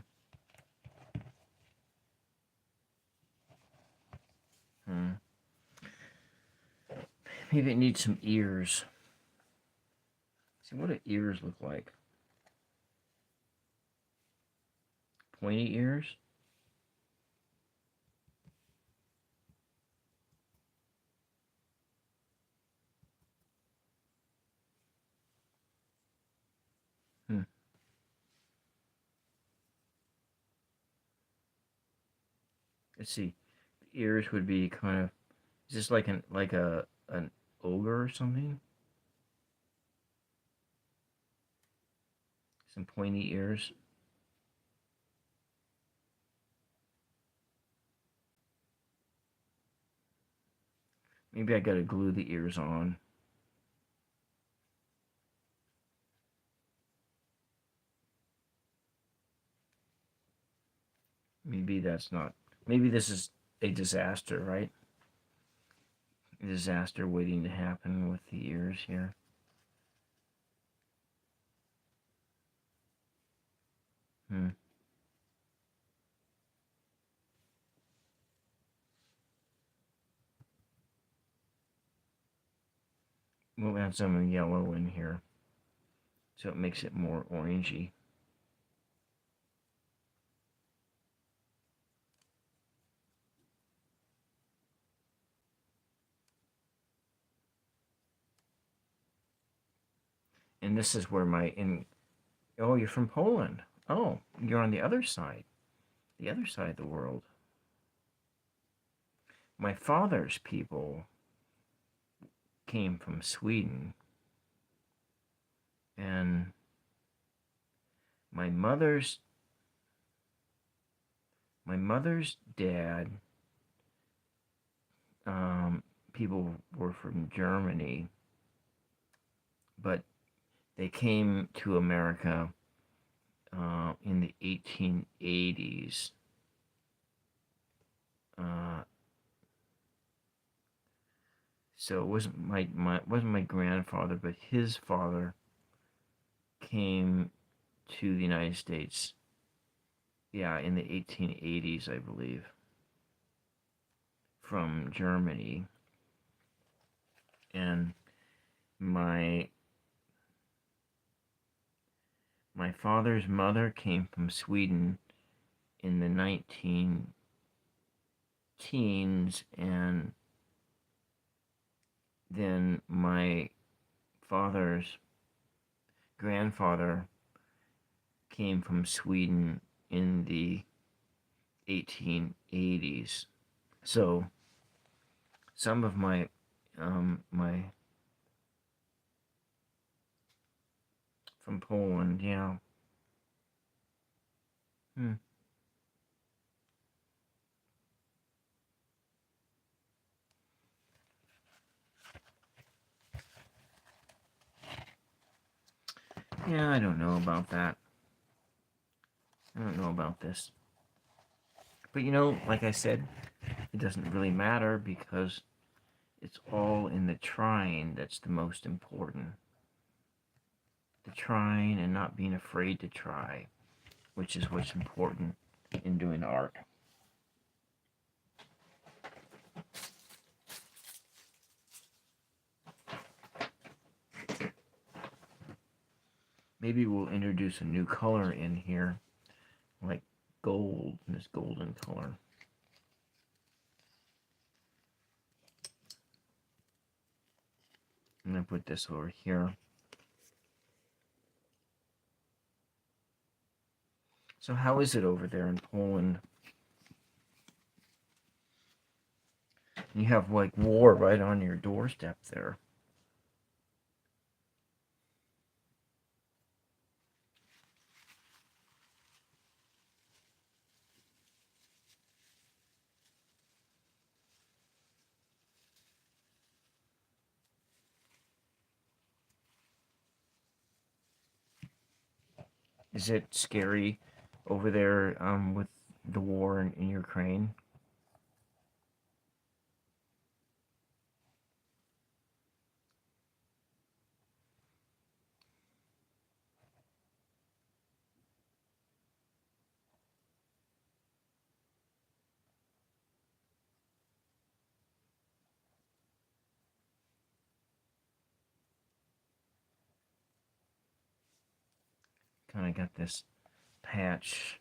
Hmm. Maybe it needs some ears. See, what do ears look like? Pointy ears? Hmm. Let's see. The ears would be kind of. Is this like an ogre or something? Some pointy ears. Maybe I gotta glue the ears on. Maybe that's not... Maybe this is a disaster, right? A disaster waiting to happen with the ears here. We'll add some yellow in here so it makes it more orangey. And this is where oh, you're from Poland. Oh, you're on the other side of the world. My father's people came from Sweden, and my mother's dad, people were from Germany, but they came to America in the 1880s. So it wasn't my grandfather, but his father came to the United States, yeah, in the 1880s, I believe, from Germany. And my father's mother came from Sweden in the 19 teens, and then my father's grandfather came from Sweden in the 1880s. So some of my from Poland, yeah. Yeah, I don't know about that. I don't know about this. But you know, like I said, it doesn't really matter because it's all in the trying that's the most important. The trying and not being afraid to try, which is what's important in doing art. Maybe we'll introduce a new color in here, like gold, this golden color. I'm going to put this over here. So how is it over there in Poland? You have like war right on your doorstep there. Is it scary over there with the war in Ukraine? Kind of got this patch.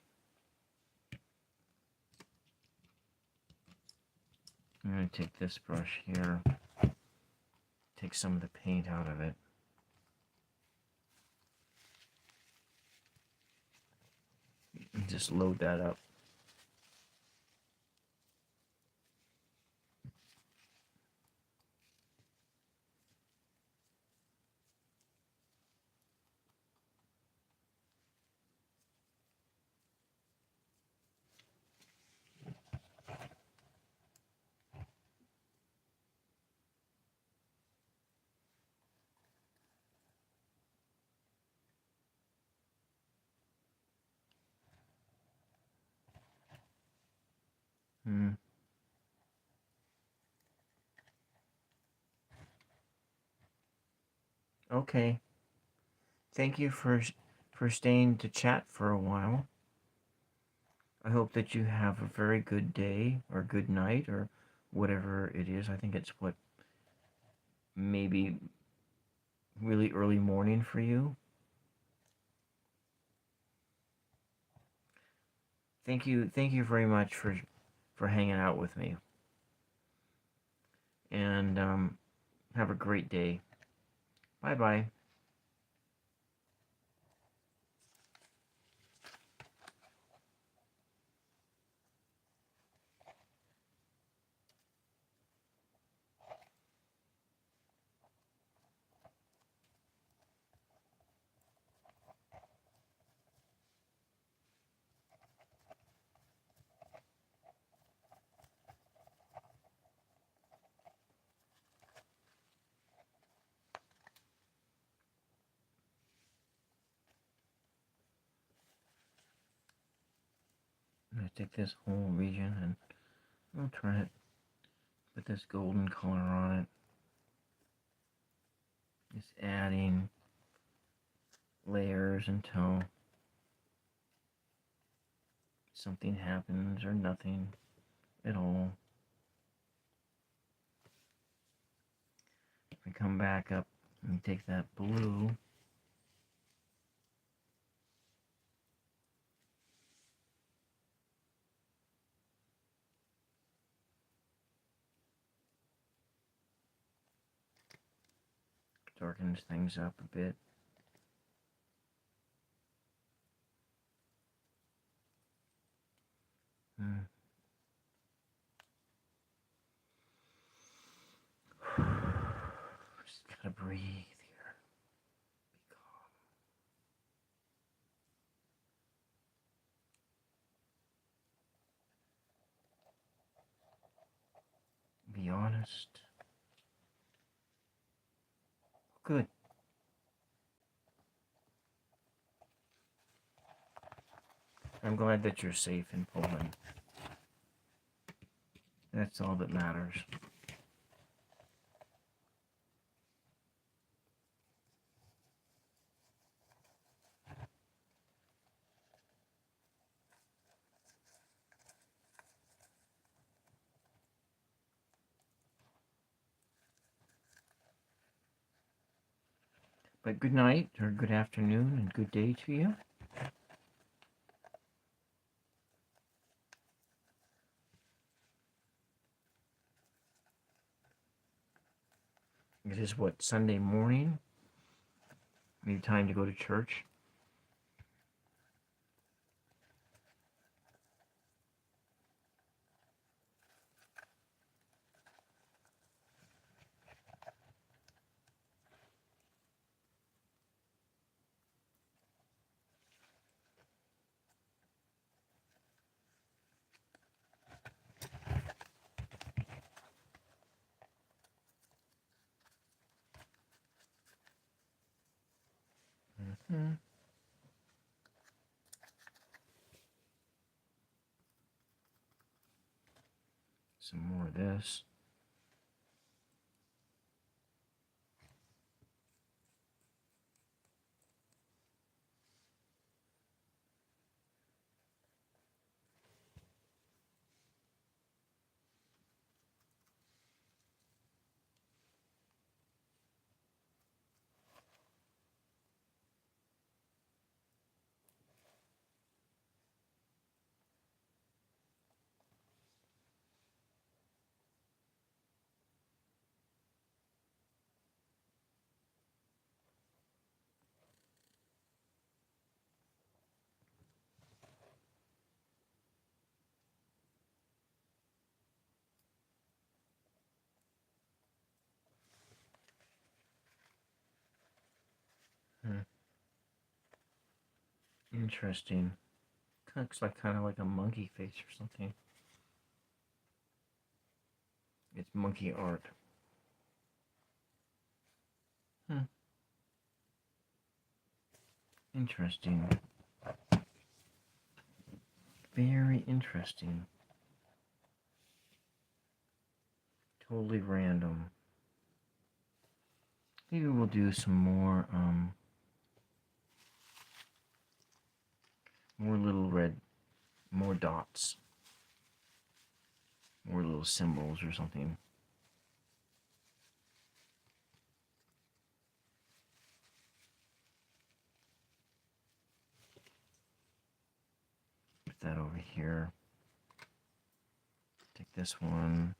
I'm going to take this brush here, take some of the paint out of it. And just load that up. Hmm. Okay. Thank you for staying to chat for a while. I hope that you have a very good day or good night or whatever it is. I think it's what, maybe really early morning for you. Thank you very much for hanging out with me. And have a great day. Bye bye. I'm gonna take this whole region and I'll try it. Put this golden color on it. Just adding layers until something happens or nothing at all. If we come back up and take that blue, darkens things up a bit. Just gotta breathe here. Be calm. Be honest. Good. I'm glad that you're safe in Poland. That's all that matters. But good night, or good afternoon, and good day to you. It is what, Sunday morning? Maybe time to go to church? Mm-hmm. Some more of this. Hmm. Interesting. Looks like kind of like a monkey face or something. It's monkey art. Hmm. Interesting. Very interesting. Totally random. Maybe we'll do some more, more little red, more dots, more little symbols or something. Put that over here. Take this one.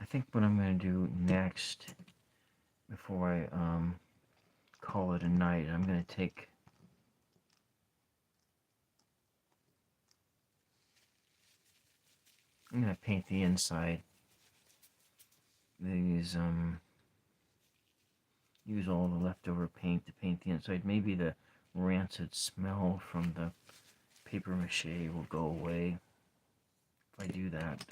I think what I'm going to do next, before I call it a night, I'm going to paint the inside. These use all the leftover paint to paint the inside. Maybe the rancid smell from the paper mache will go away if I do that.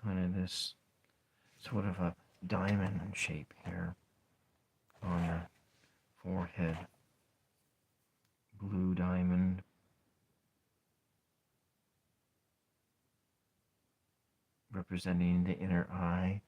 Kind of this sort of a diamond shape here on the forehead. Blue diamond. Representing the inner eye.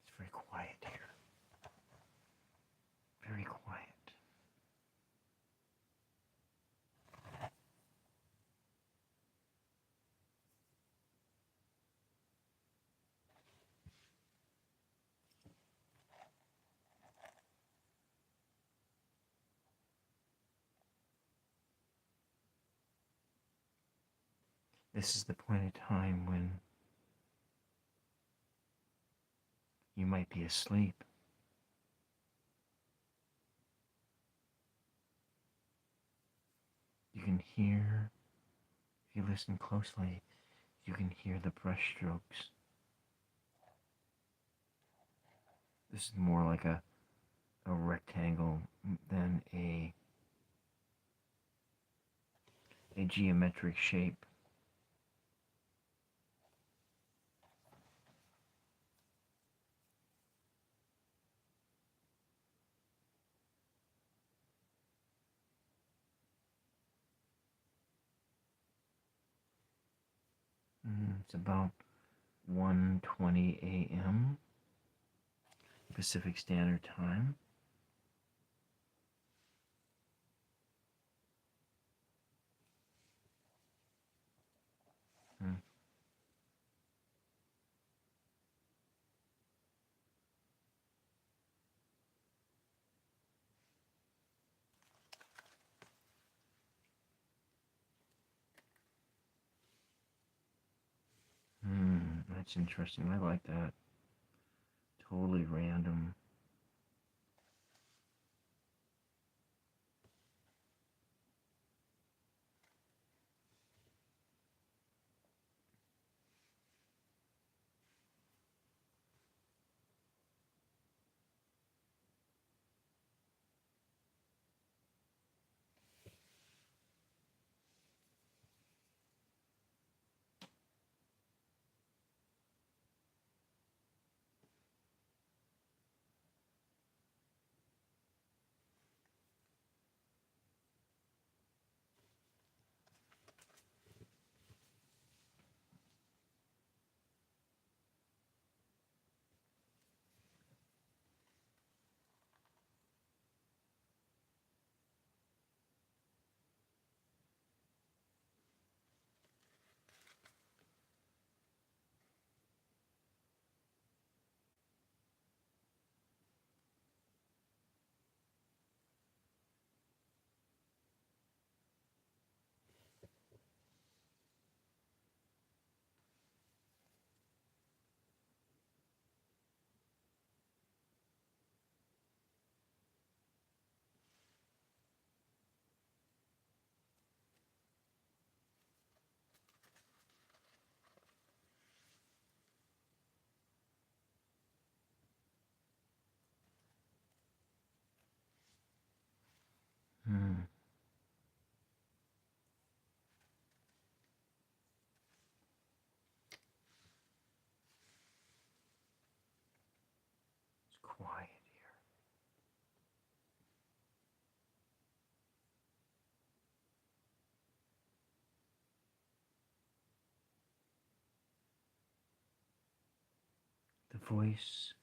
It's very quiet here. Very quiet. This is the point of time when you might be asleep. You can hear, if you listen closely, you can hear the brush strokes. This is more like a rectangle than a geometric shape. It's about 1:20 a.m. Pacific Standard Time. That's interesting. I like that. Totally random. Hmm. It's quiet here. The voice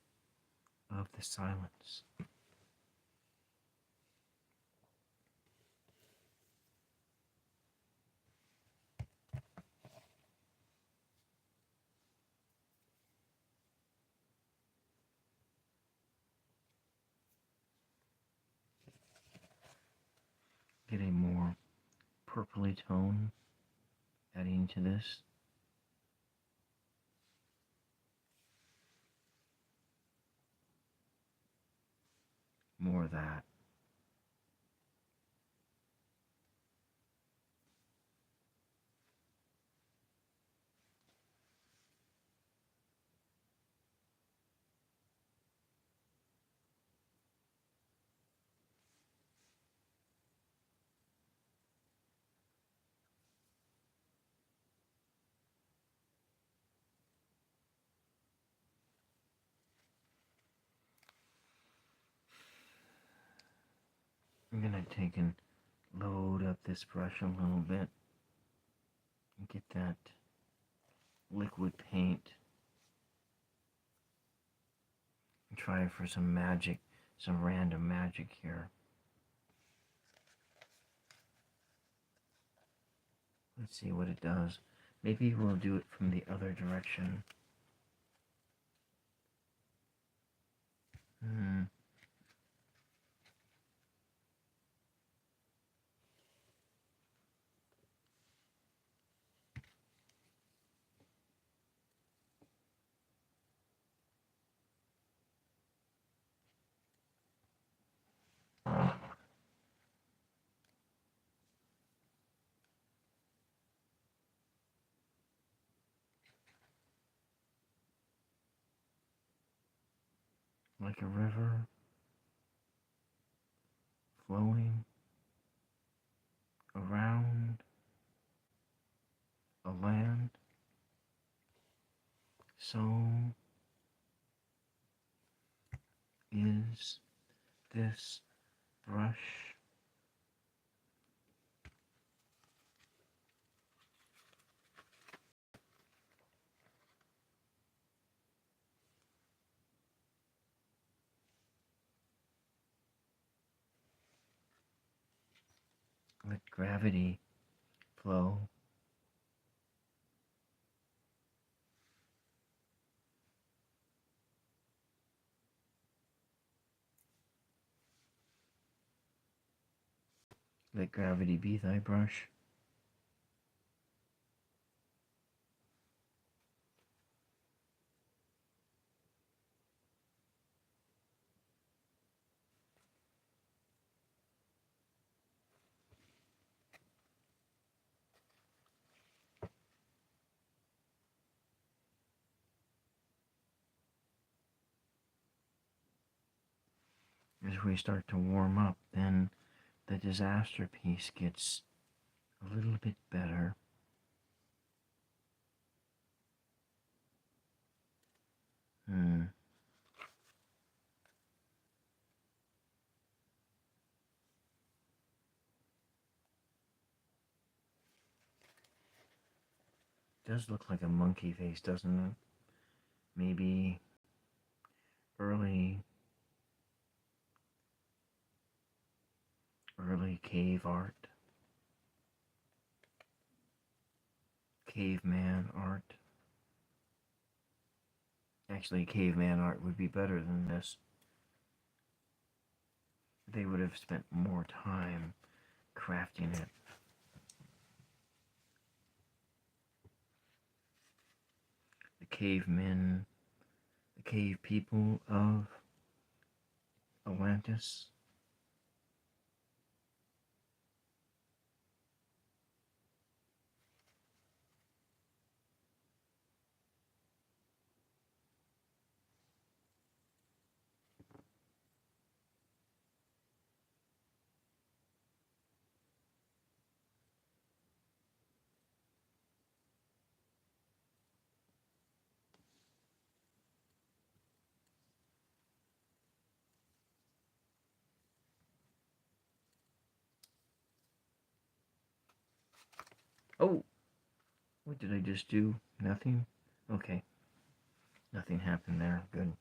of the silence. Get a more purpley tone adding to this. More of that. I'm gonna take and load up this brush a little bit and get that liquid paint and try for some magic, some random magic here. Let's see what it does. Maybe we'll do it from the other direction. Like a river flowing around a land, so is this brush. Let gravity flow. Let gravity be thy brush. As we start to warm up, then the disaster piece gets a little bit better. Does look like a monkey face, doesn't it? Maybe early cave art, caveman art. Actually, caveman art would be better than this. They would have spent more time crafting it. The cavemen, the cave people of Atlantis. Oh, what did I just do? Nothing? Okay. Nothing happened there. Good.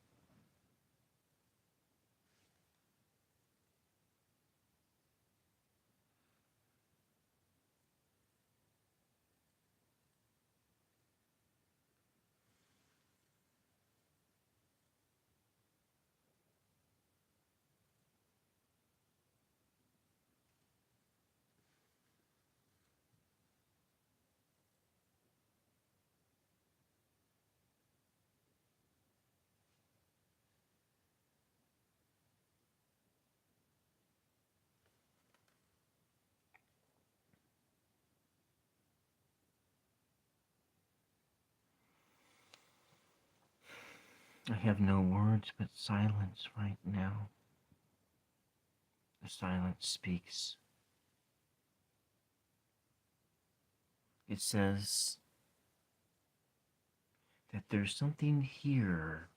I have no words but silence right now. The silence speaks. It says that there's something here.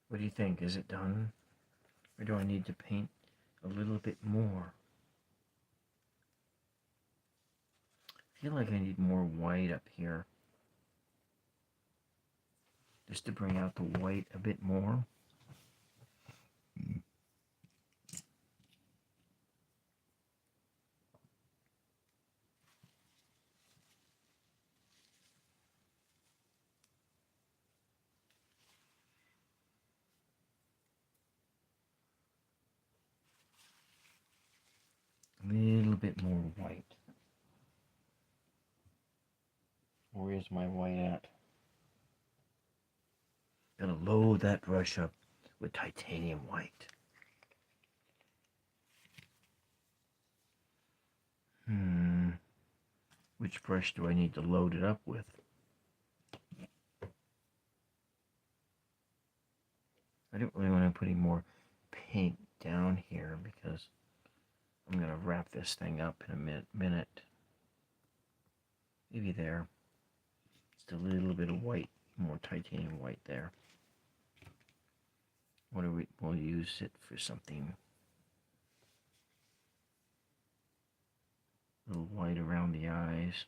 What do you think? Is it done? Or do I need to paint a little bit more? I feel like I need more white up here. Just to bring out the white a bit more. A little bit more white. Where's my white at? Gonna load that brush up with titanium white. Which brush do I need to load it up with? I don't really want to put any more paint down here because I'm gonna wrap this thing up in a minute. Maybe there. Just a little bit of white, more titanium white there. We'll use it for something. A little white around the eyes.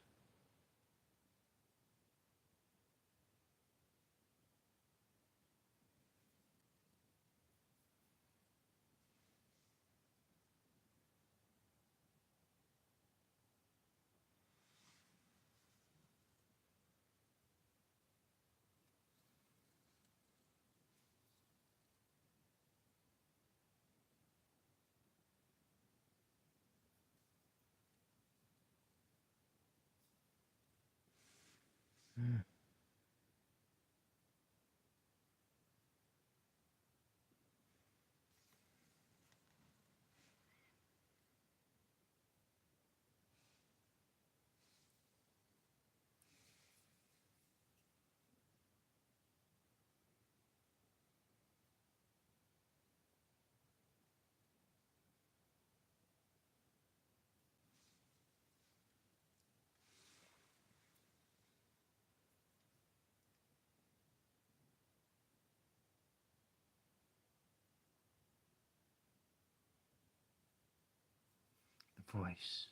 The voice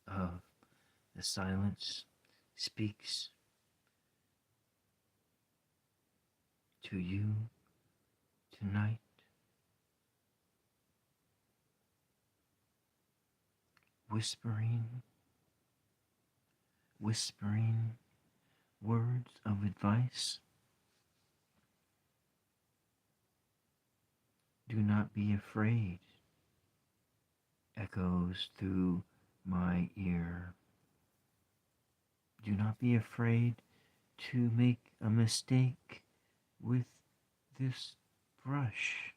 of the silence speaks to you tonight. Whispering words of advice. Do not be afraid, echoes through my ear. Do not be afraid to make a mistake with this brush.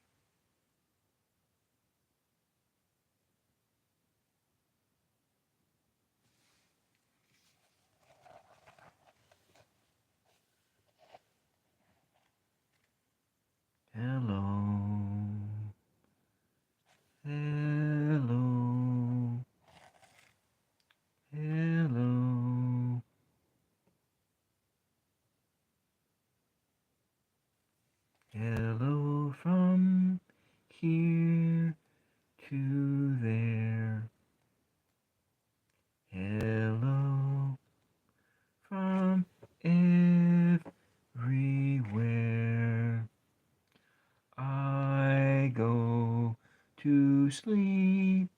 sleep,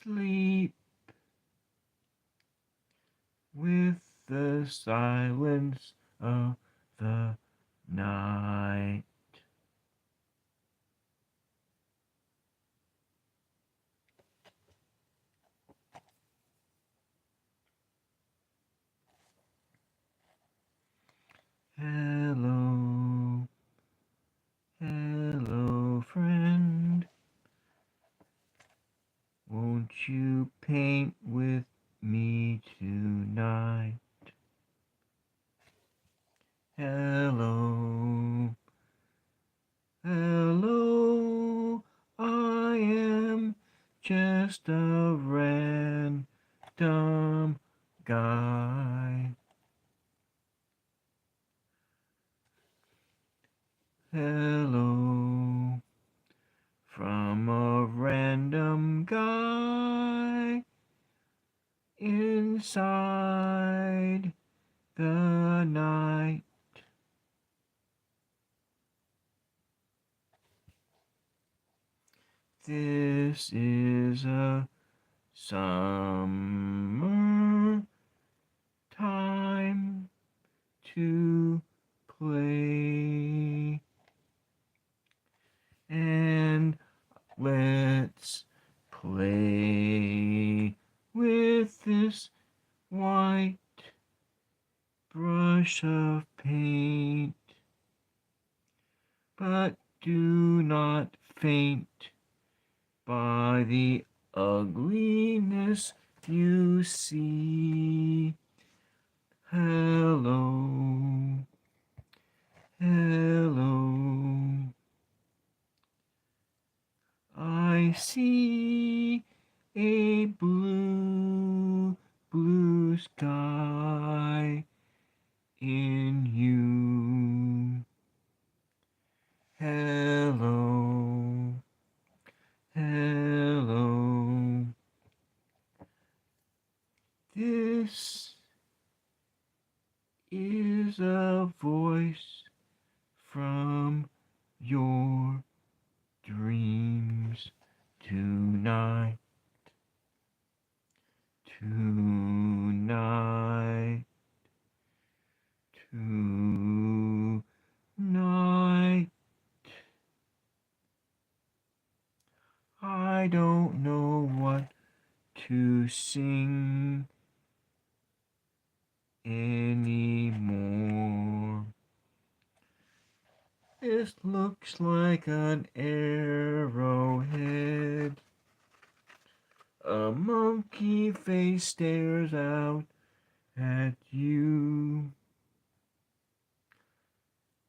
sleep with the silence of the night. Hello, hello, friend. Won't you paint with me tonight? Hello, hello, I am just a random guy. Hello, from a random guy inside the night. This is a summer time to play, and let's play with this white brush of paint, but do not faint by the ugliness you see. Hello, hello, I see a blue, blue sky in you. Hello, hello, this is a voice from your dreams tonight, tonight, tonight. I don't know what to sing anymore. This looks like an arrowhead. A monkey face stares out at you.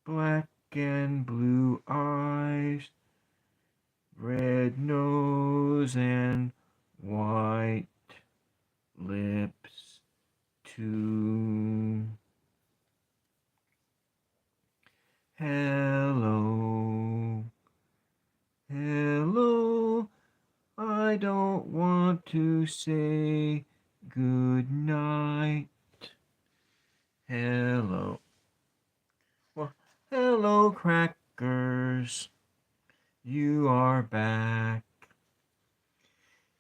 Black and blue eyes, red nose and white lips too. Hello, hello, I don't want to say good night. Hello. Well, hello, crackers. You are back.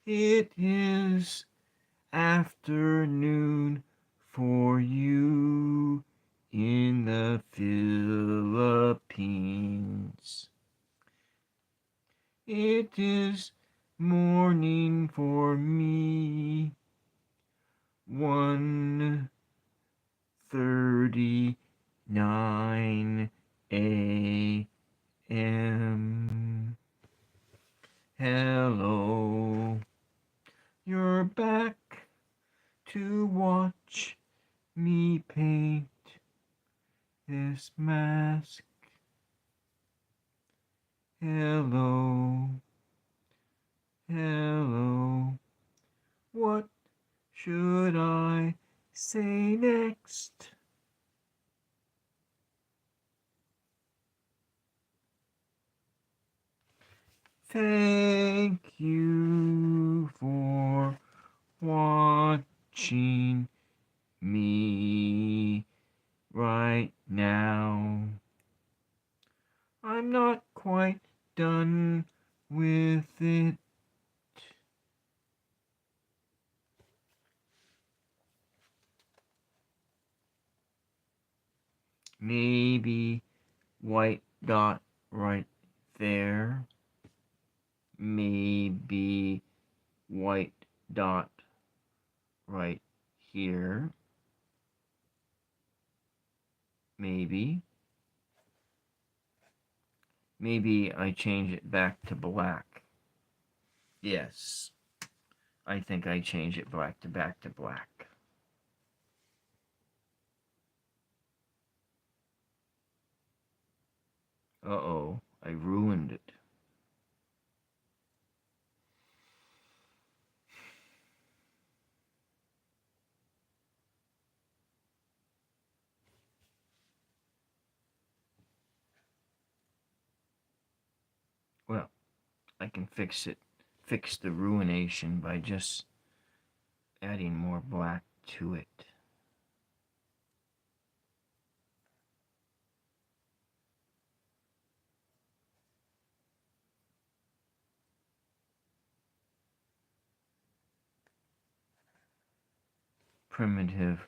It is afternoon for you in the Philippines. It is morning for me. 1:39 a.m. Hello. You're back to watch me paint this mask. Hello. Hello. What should I say next? Thank you for watching me right now. I'm not quite done with Maybe white dot right there. Maybe white dot right here. Maybe. Maybe I change it back to black. Yes. I think I change it back to black. Uh-oh, I ruined it. Well, I can fix the ruination by just adding more black to it. Primitive.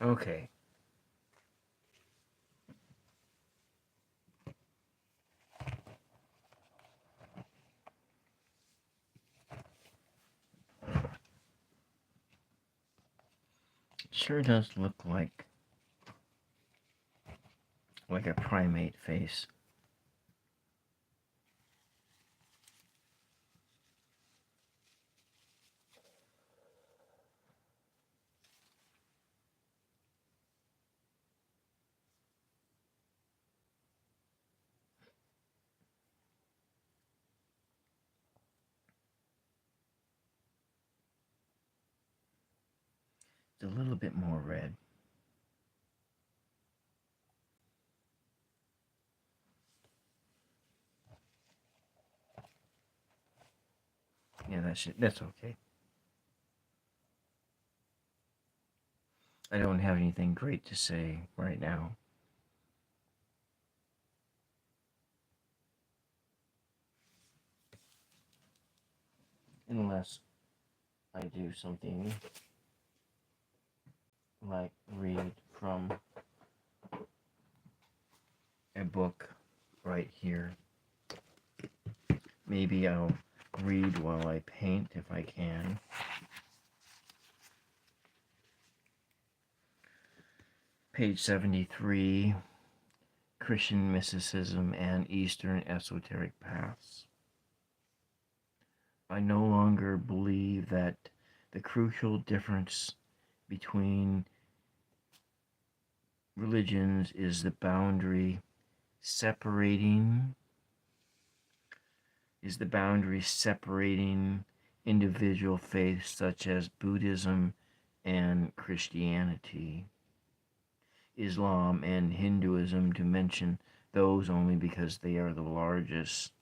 Okay. It sure does look like a primate face. It's a little bit more red. Yeah, that's okay. I don't have anything great to say right now. Unless I do something like read from a book right here. Maybe I'll read while I paint if I can. Page 73, Christian Mysticism and Eastern Esoteric Paths. I no longer believe that the crucial difference between religions is the boundary separating individual faiths such as Buddhism and Christianity, Islam and Hinduism, to mention those only because they are the largest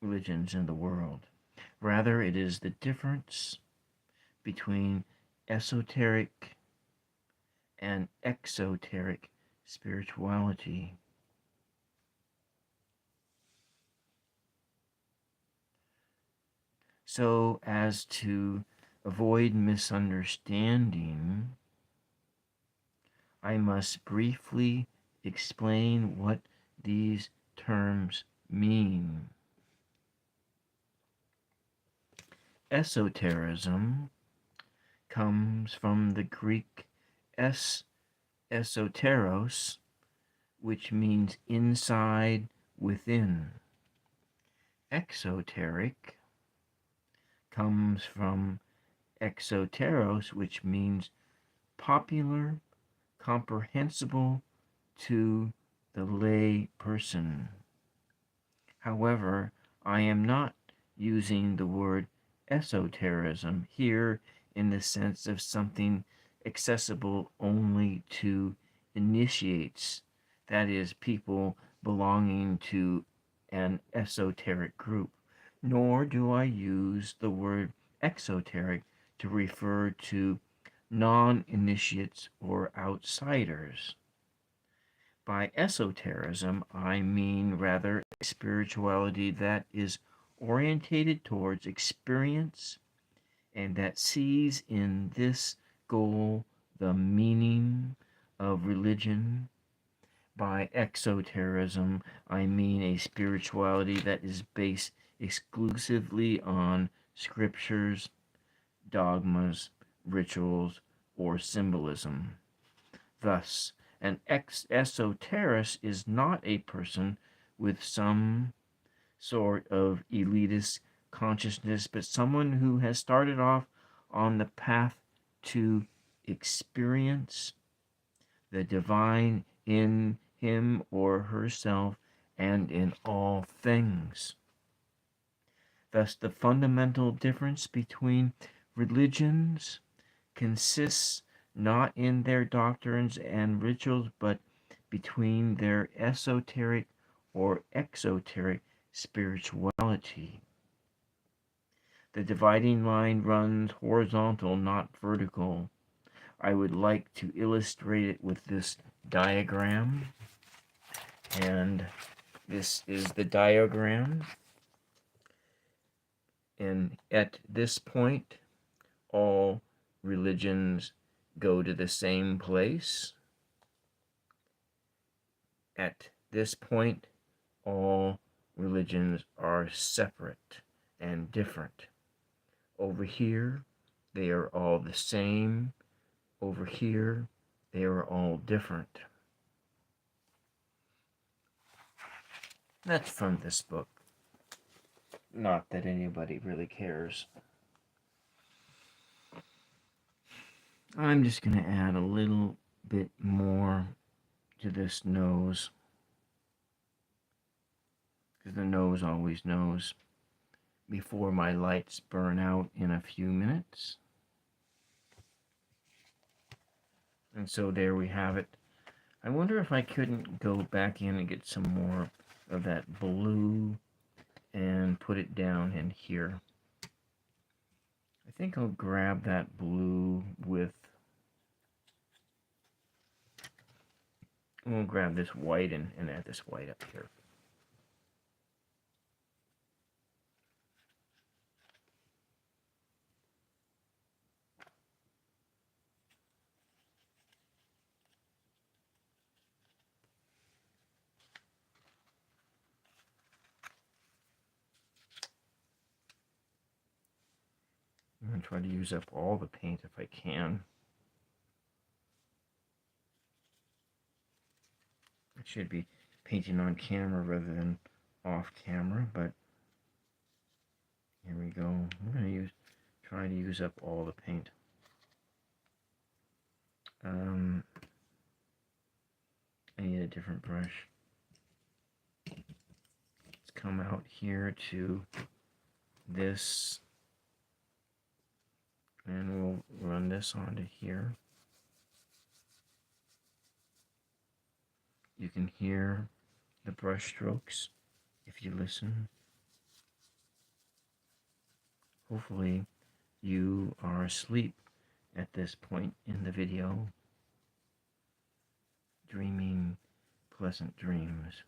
religions in the world. Rather, it is the difference between esoteric and exoteric spirituality. So as to avoid misunderstanding, I must briefly explain what these terms mean. Esotericism comes from the Greek esoteros, which means inside, within. Exoteric comes from exoteros, which means popular, comprehensible to the lay person. However, I am not using the word esotericism here in the sense of something accessible only to initiates, that is, people belonging to an esoteric group, nor do I use the word exoteric to refer to non-initiates or outsiders. By esotericism, I mean rather a spirituality that is orientated towards experience and that sees in this goal the meaning of religion. By exoterism, I mean a spirituality that is based exclusively on scriptures, dogmas, rituals, or symbolism. Thus, an esoterist is not a person with some sort of elitist consciousness, but someone who has started off on the path to experience the divine in him or herself and in all things. Thus, the fundamental difference between religions consists not in their doctrines and rituals, but between their esoteric or exoteric spirituality. The dividing line runs horizontal, not vertical. I would like to illustrate it with this diagram. And this is the diagram. And at this point, all religions go to the same place. At this point, all religions are separate and different. Over here, they are all the same. Over here, they are all different. That's from this book. Not that anybody really cares. I'm just going to add a little bit more to this nose, because the nose always knows before my lights burn out in a few minutes. And so there we have it. I wonder if I couldn't go back in and get some more of that blue and put it down in here. I think I'll grab that blue with, we'll grab this white and add this white up here. I'm going to try to use up all the paint if I can. I should be painting on camera rather than off camera, but here we go. I'm going to try to use up all the paint. I need a different brush. Let's come out here to this, and we'll run this onto here. You can hear the brush strokes if you listen. Hopefully you are asleep at this point in the video, dreaming pleasant dreams.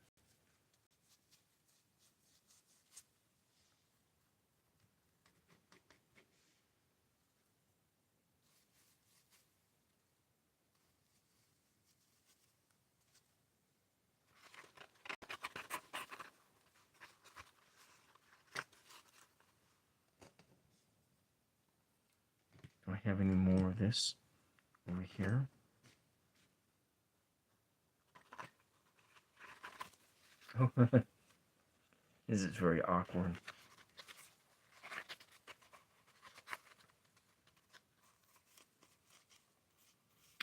Do I have any more of this over here? Oh, this is very awkward.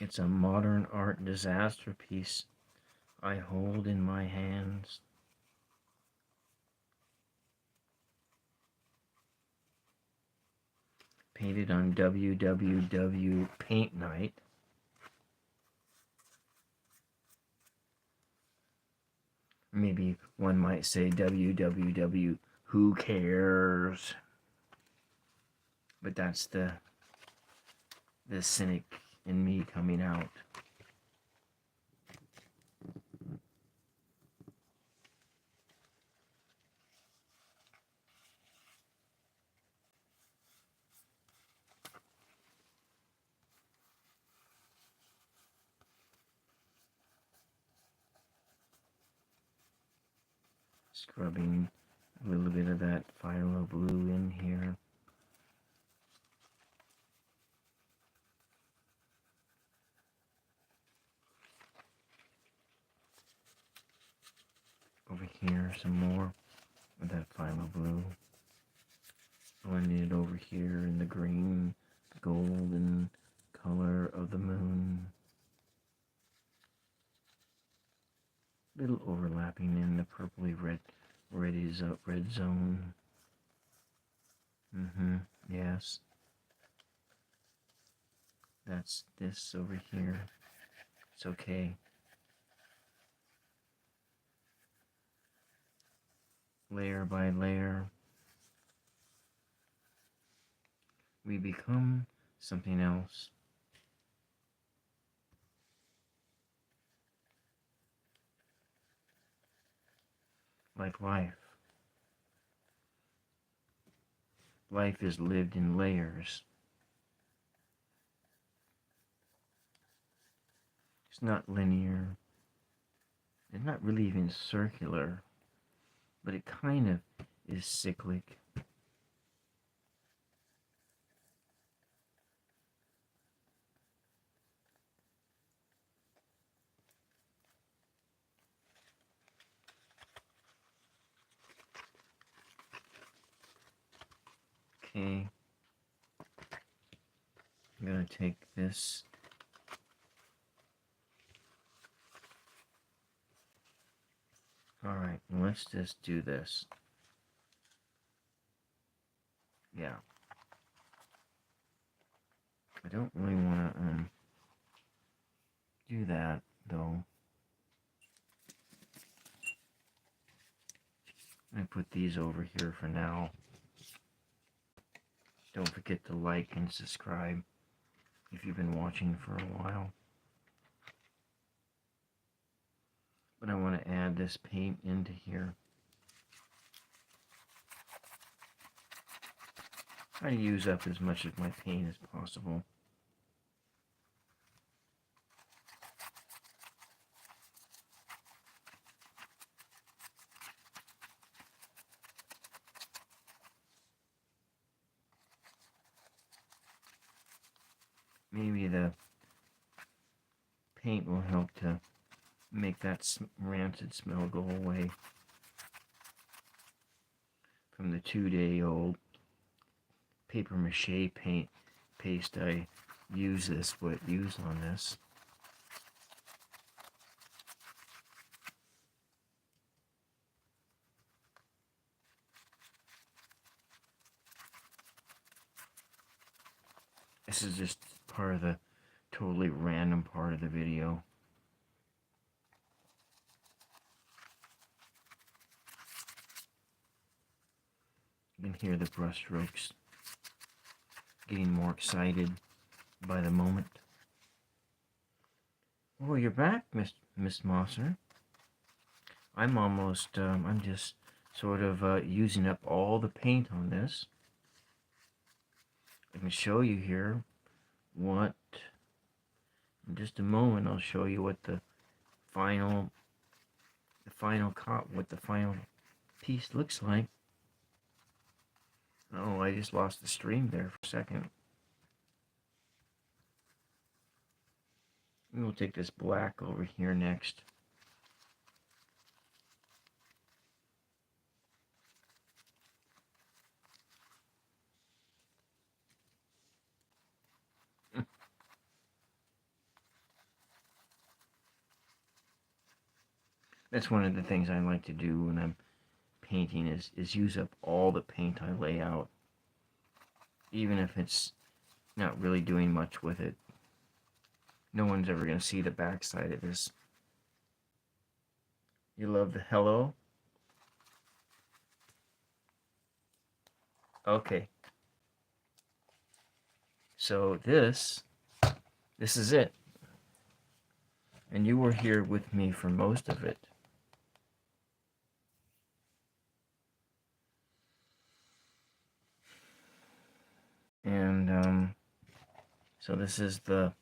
It's a modern art disaster piece I hold in my hands. Painted on www Paint Night. Maybe one might say www Who Cares? But that's the cynic in me coming out. Scrubbing a little bit of that phthalo blue in here. Over here, some more of that phthalo blue. Blending it over here in the green, golden color of the moon. Little overlapping in the purpley red zone. Yes. That's this over here. It's okay. Layer by layer, we become something else. Like life. Life is lived in layers. It's not linear. It's not really even circular, but it kind of is cyclic. Okay. I'm going to take this. Alright, let's just do this. Yeah. I don't really want to do that, though. I put these over here for now. Don't forget to like and subscribe if you've been watching for a while. But I want to add this paint into here. Try to use up as much of my paint as possible. Maybe the paint will help to make that rancid smell go away from the 2-day-old paper mache paste I use on this. This is just part of the totally random part of the video. You can hear the brush strokes getting more excited by the moment. Oh, you're back, Miss Mosser. I'm almost, I'm just sort of using up all the paint on this. I can show you here what, in just a moment, I'll show you what the final piece looks like. Oh, I just lost the stream there for a second. We'll take this black over here next. That's one of the things I like to do when I'm painting is use up all the paint I lay out, even if it's not really doing much with it. No one's ever going to see the backside of this. You love the hello? Okay. So this is it. And you were here with me for most of it. And so this is the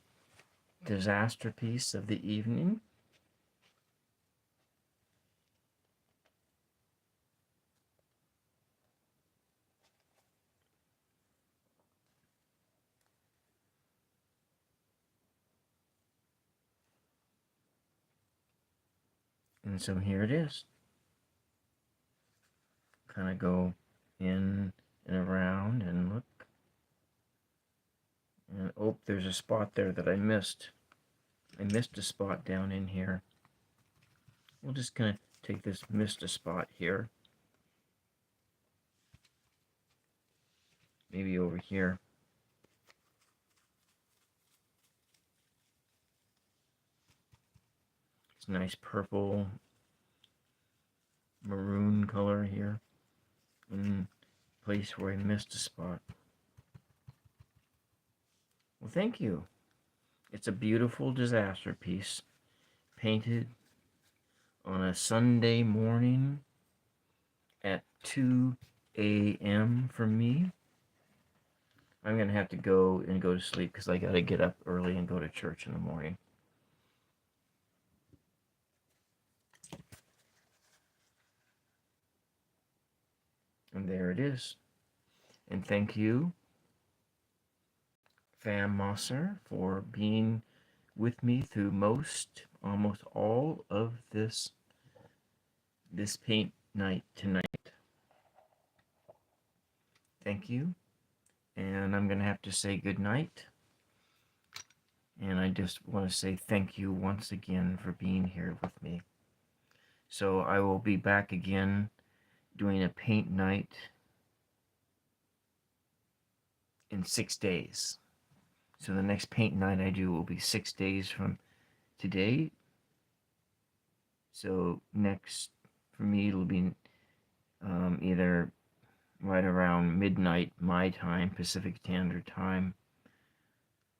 disaster piece of the evening. And so here it is. Kind of go in and around and look. And oh, there's a spot there that I missed. I missed a spot down in here. We'll just kind of take this missed a spot here. Maybe over here. It's a nice purple maroon color here. In place where I missed a spot. Well, thank you. It's a beautiful disaster piece, painted on a Sunday morning at 2 a.m. for me. I'm going to have to go to sleep because I got to get up early and go to church in the morning. And there it is. And thank you, Fam Mosser, for being with me through almost all of this paint night tonight. Thank you. And I'm going to have to say good night. And I just want to say thank you once again for being here with me. So I will be back again doing a paint night in 6 days. So the next paint night I do will be 6 days from today. So next, for me, it'll be either right around midnight my time, Pacific Standard Time,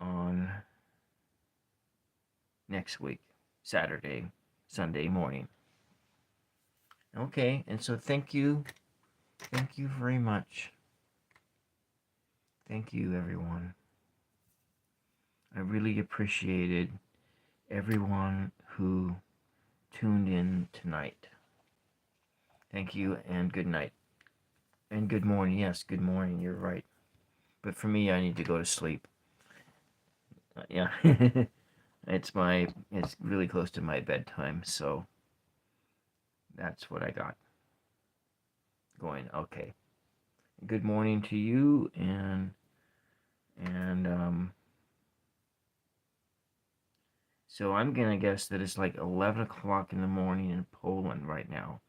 on next week, Saturday, Sunday morning. Okay, and so thank you very much. Thank you, everyone. I really appreciated everyone who tuned in tonight. Thank you, and good night. And good morning. Yes, good morning. You're right. But for me, I need to go to sleep. Yeah. It's really close to my bedtime, so that's what I got going. Okay. Good morning to you, and so I'm gonna guess that it's like 11 o'clock in the morning in Poland right now.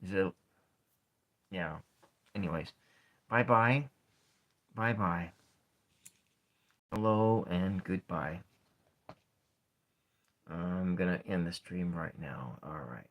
Is it? Yeah. Anyways, bye-bye. Bye-bye. Hello and goodbye. I'm gonna end the stream right now. All right.